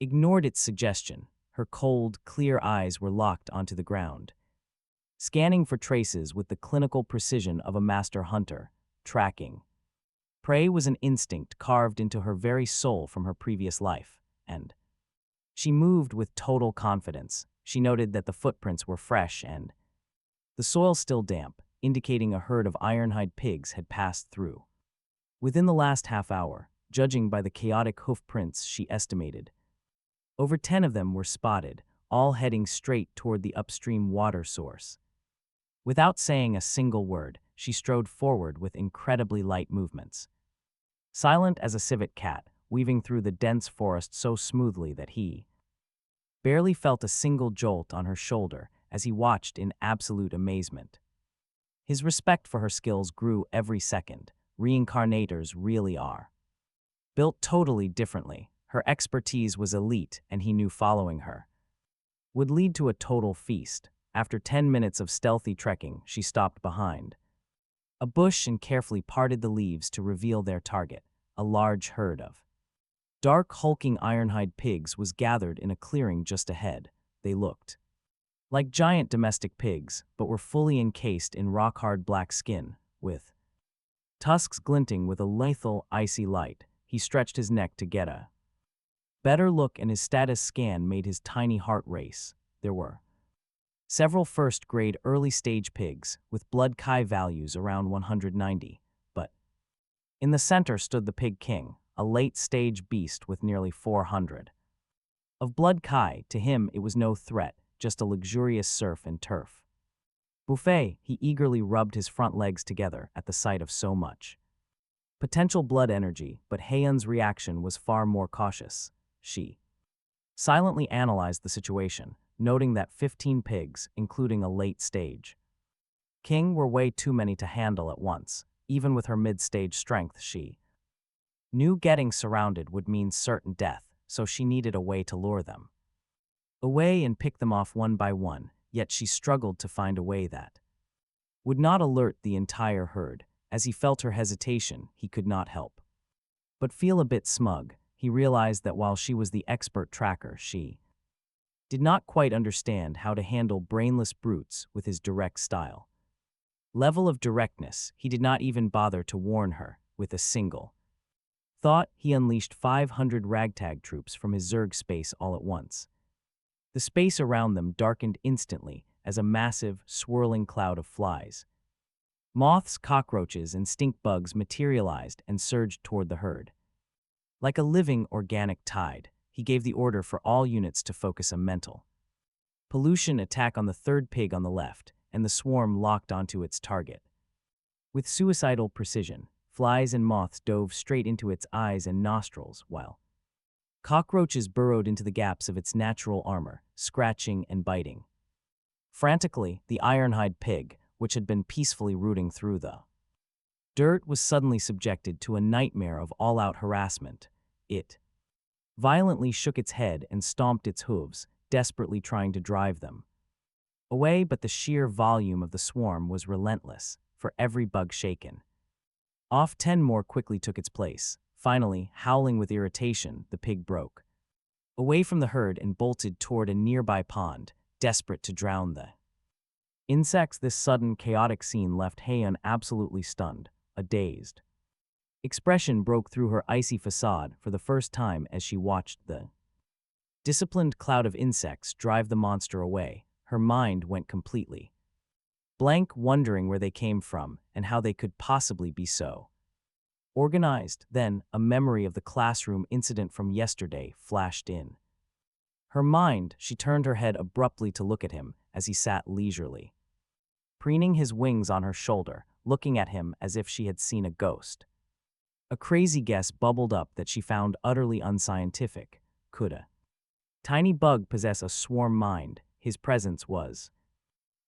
ignored its suggestion. Her cold, clear eyes were locked onto the ground, scanning for traces with the clinical precision of a master hunter. Tracking prey was an instinct carved into her very soul from her previous life, and she moved with total confidence. She noted that the footprints were fresh and the soil still damp, indicating a herd of ironhide pigs had passed through within the last half hour. Judging by the chaotic hoof prints, she estimated over 10 of them were spotted, all heading straight toward the upstream water source. Without saying a single word, she strode forward with incredibly light movements, silent as a civet cat, weaving through the dense forest so smoothly that he barely felt a single jolt on her shoulder as he watched in absolute amazement. His respect for her skills grew every second. Reincarnators really are built totally differently. Her expertise was elite, and he knew following her would lead to a total feast. After 10 minutes of stealthy trekking, she stopped behind a bush and carefully parted the leaves to reveal their target. A large herd of dark, hulking ironhide pigs was gathered in a clearing just ahead. They looked like giant domestic pigs, but were fully encased in rock-hard black skin, with tusks glinting with a lethal, icy light. He stretched his neck to get a better look, and his status scan made his tiny heart race. There were several first-grade early-stage pigs, with blood chi values around 190, but in the center stood the Pig King, a late-stage beast with nearly 400 of blood chi. To him, it was no threat, just a luxurious surf and turf buffet. He eagerly rubbed his front legs together at the sight of so much Potential blood energy, but Hayun's reaction was far more cautious. She silently analyzed the situation, noting that 15 pigs, including a late stage king, were way too many to handle at once. Even with her mid-stage strength, she knew getting surrounded would mean certain death, so she needed a way to lure them away and pick them off one by one, yet she struggled to find a way that would not alert the entire herd. As he felt her hesitation, he could not help but feel a bit smug. He realized that while she was the expert tracker, she did not quite understand how to handle brainless brutes with his direct style. Level of directness, he did not even bother to warn her. With a single thought, he unleashed 500 ragtag troops from his Zerg space all at once. The space around them darkened instantly as a massive, swirling cloud of flies, moths, cockroaches, and stink bugs materialized and surged toward the herd. Like a living, organic tide, he gave the order for all units to focus a mental pollution attack on the third pig on the left, and the swarm locked onto its target. With suicidal precision, flies and moths dove straight into its eyes and nostrils, while cockroaches burrowed into the gaps of its natural armor, scratching and biting. Frantically, the ironhide pig, which had been peacefully rooting through the dirt, was suddenly subjected to a nightmare of all-out harassment. It violently shook its head and stomped its hooves, desperately trying to drive them away, but the sheer volume of the swarm was relentless. For every bug shaken off, 10 more quickly took its place. Finally, howling with irritation, the pig broke away from the herd and bolted toward a nearby pond, desperate to drown the insects. This sudden, chaotic scene left Hayun absolutely stunned. A dazed expression broke through her icy facade for the first time as she watched the disciplined cloud of insects drive the monster away. Her mind went completely blank, wondering where they came from and how they could possibly be so organized. Then, a memory of the classroom incident from yesterday flashed in her mind. She turned her head abruptly to look at him as he sat leisurely, preening his wings on her shoulder, looking at him as if she had seen a ghost. A crazy guess bubbled up that she found utterly unscientific. Could a tiny bug possess a swarm mind? His presence was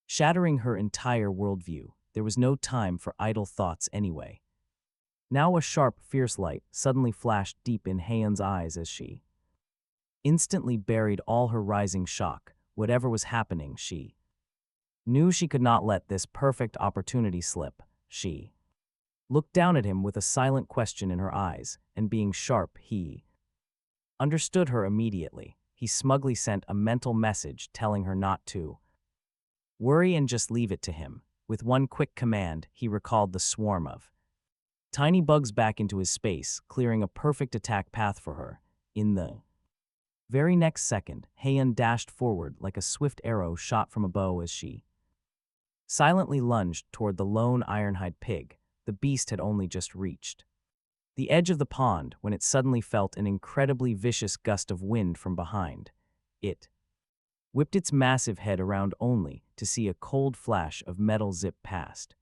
shattering her entire worldview. There was no time for idle thoughts anyway. Now a sharp, fierce light suddenly flashed deep in Hayun's eyes as she instantly buried all her rising shock. Whatever was happening, she knew she could not let this perfect opportunity slip. She looked down at him with a silent question in her eyes, and being sharp, he understood her immediately. He smugly sent a mental message telling her not to worry and just leave it to him. With one quick command, he recalled the swarm of tiny bugs back into his space, clearing a perfect attack path for her. In the very next second, Hayun dashed forward like a swift arrow shot from a bow as she silently lunged toward the lone ironhide pig. The beast had only just reached the edge of the pond when it suddenly felt an incredibly vicious gust of wind from behind. It whipped its massive head around only to see a cold flash of metal zip past.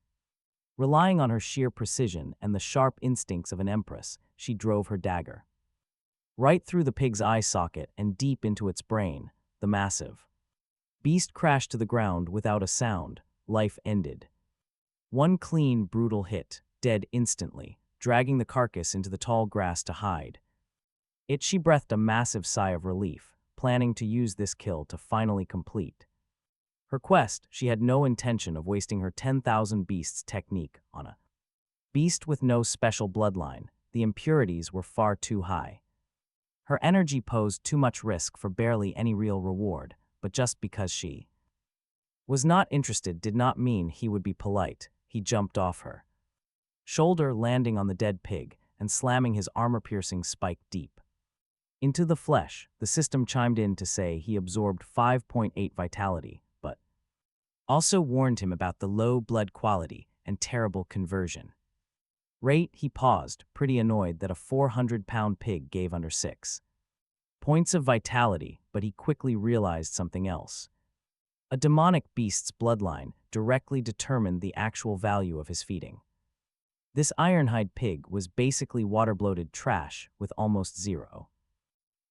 Relying on her sheer precision and the sharp instincts of an empress, she drove her dagger right through the pig's eye socket and deep into its brain. The massive beast crashed to the ground without a sound. Life ended. One clean, brutal hit, dead instantly, dragging the carcass into the tall grass to hide. She breathed a massive sigh of relief, planning to use this kill to finally complete her quest. She had no intention of wasting her 10,000 beasts technique on a beast with no special bloodline. The impurities were far too high. Her energy posed too much risk for barely any real reward, but just because she was not interested did not mean he would be polite. He jumped off her shoulder, landing on the dead pig and slamming his armor-piercing spike deep into the flesh. The system chimed in to say he absorbed 5.8 vitality, but also warned him about the low blood quality and terrible conversion rate. He paused, pretty annoyed that a 400-pound pig gave under 6 points of vitality, but he quickly realized something else. A demonic beast's bloodline directly determined the actual value of his feeding This ironhide pig was basically water-bloated trash with almost zero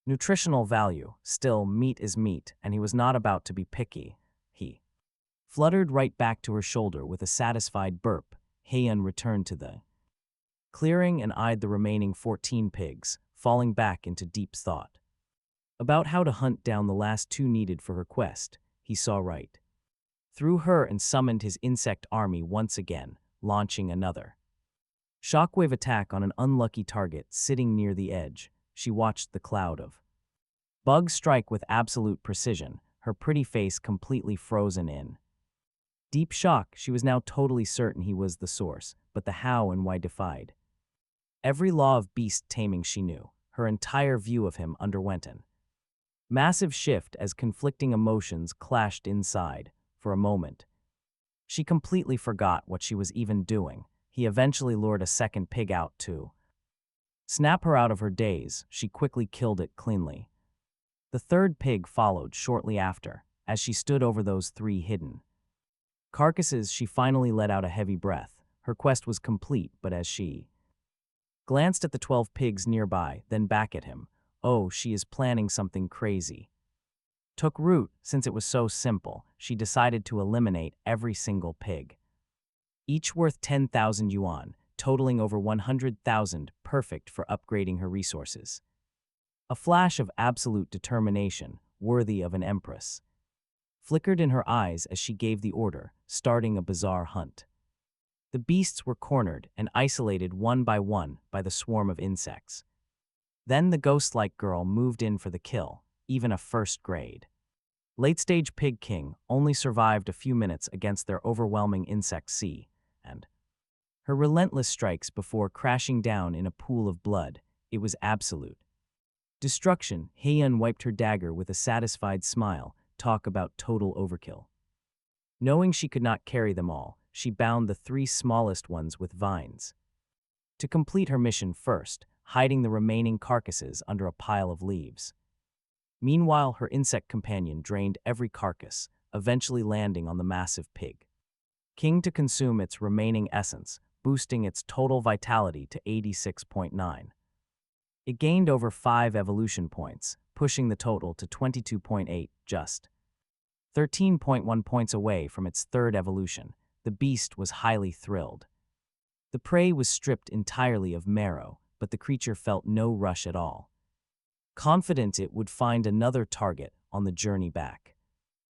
nutritional value. Still, meat is meat, and he was not about to be picky. He fluttered right back to her shoulder with a satisfied burp. Hayun returned to the clearing and eyed the remaining 14 pigs, falling back into deep thought about how to hunt down the last two needed for her quest. He saw right through her and summoned his insect army once again, launching another shockwave attack on an unlucky target sitting near the edge. She watched the cloud of bugs strike with absolute precision, her pretty face completely frozen in deep shock. She was now totally certain he was the source, but the how and why defied every law of beast taming she knew. Her entire view of him underwent an massive shift as conflicting emotions clashed inside. For a moment, she completely forgot what she was even doing. He eventually lured a second pig out to snap her out of her daze. She quickly killed it cleanly. The third pig followed shortly after. As she stood over those three hidden carcasses, she finally let out a heavy breath. Her quest was complete, but as she glanced at the 12 pigs nearby, then back at him, oh, she is planning something crazy took root. Since it was so simple, she decided to eliminate every single pig, each worth 10,000 yuan, totaling over 100,000, perfect for upgrading her resources. A flash of absolute determination, worthy of an empress, flickered in her eyes as she gave the order, starting a bizarre hunt. The beasts were cornered and isolated one by the swarm of insects. Then the ghost-like girl moved in for the kill, even a first-grade late-stage pig king only survived a few minutes against their overwhelming insect sea, and her relentless strikes before crashing down in a pool of blood. It was absolute destruction. Hayun wiped her dagger with a satisfied smile. Talk about total overkill. Knowing she could not carry them all, she bound the three smallest ones with vines to complete her mission first, hiding the remaining carcasses under a pile of leaves. Meanwhile, her insect companion drained every carcass, eventually landing on the massive pig king to consume its remaining essence, boosting its total vitality to 86.9. It gained over 5 evolution points, pushing the total to 22.8, just 13.1 points away from its third evolution. The beast was highly thrilled. The prey was stripped entirely of marrow, but the creature felt no rush at all, confident it would find another target on the journey back.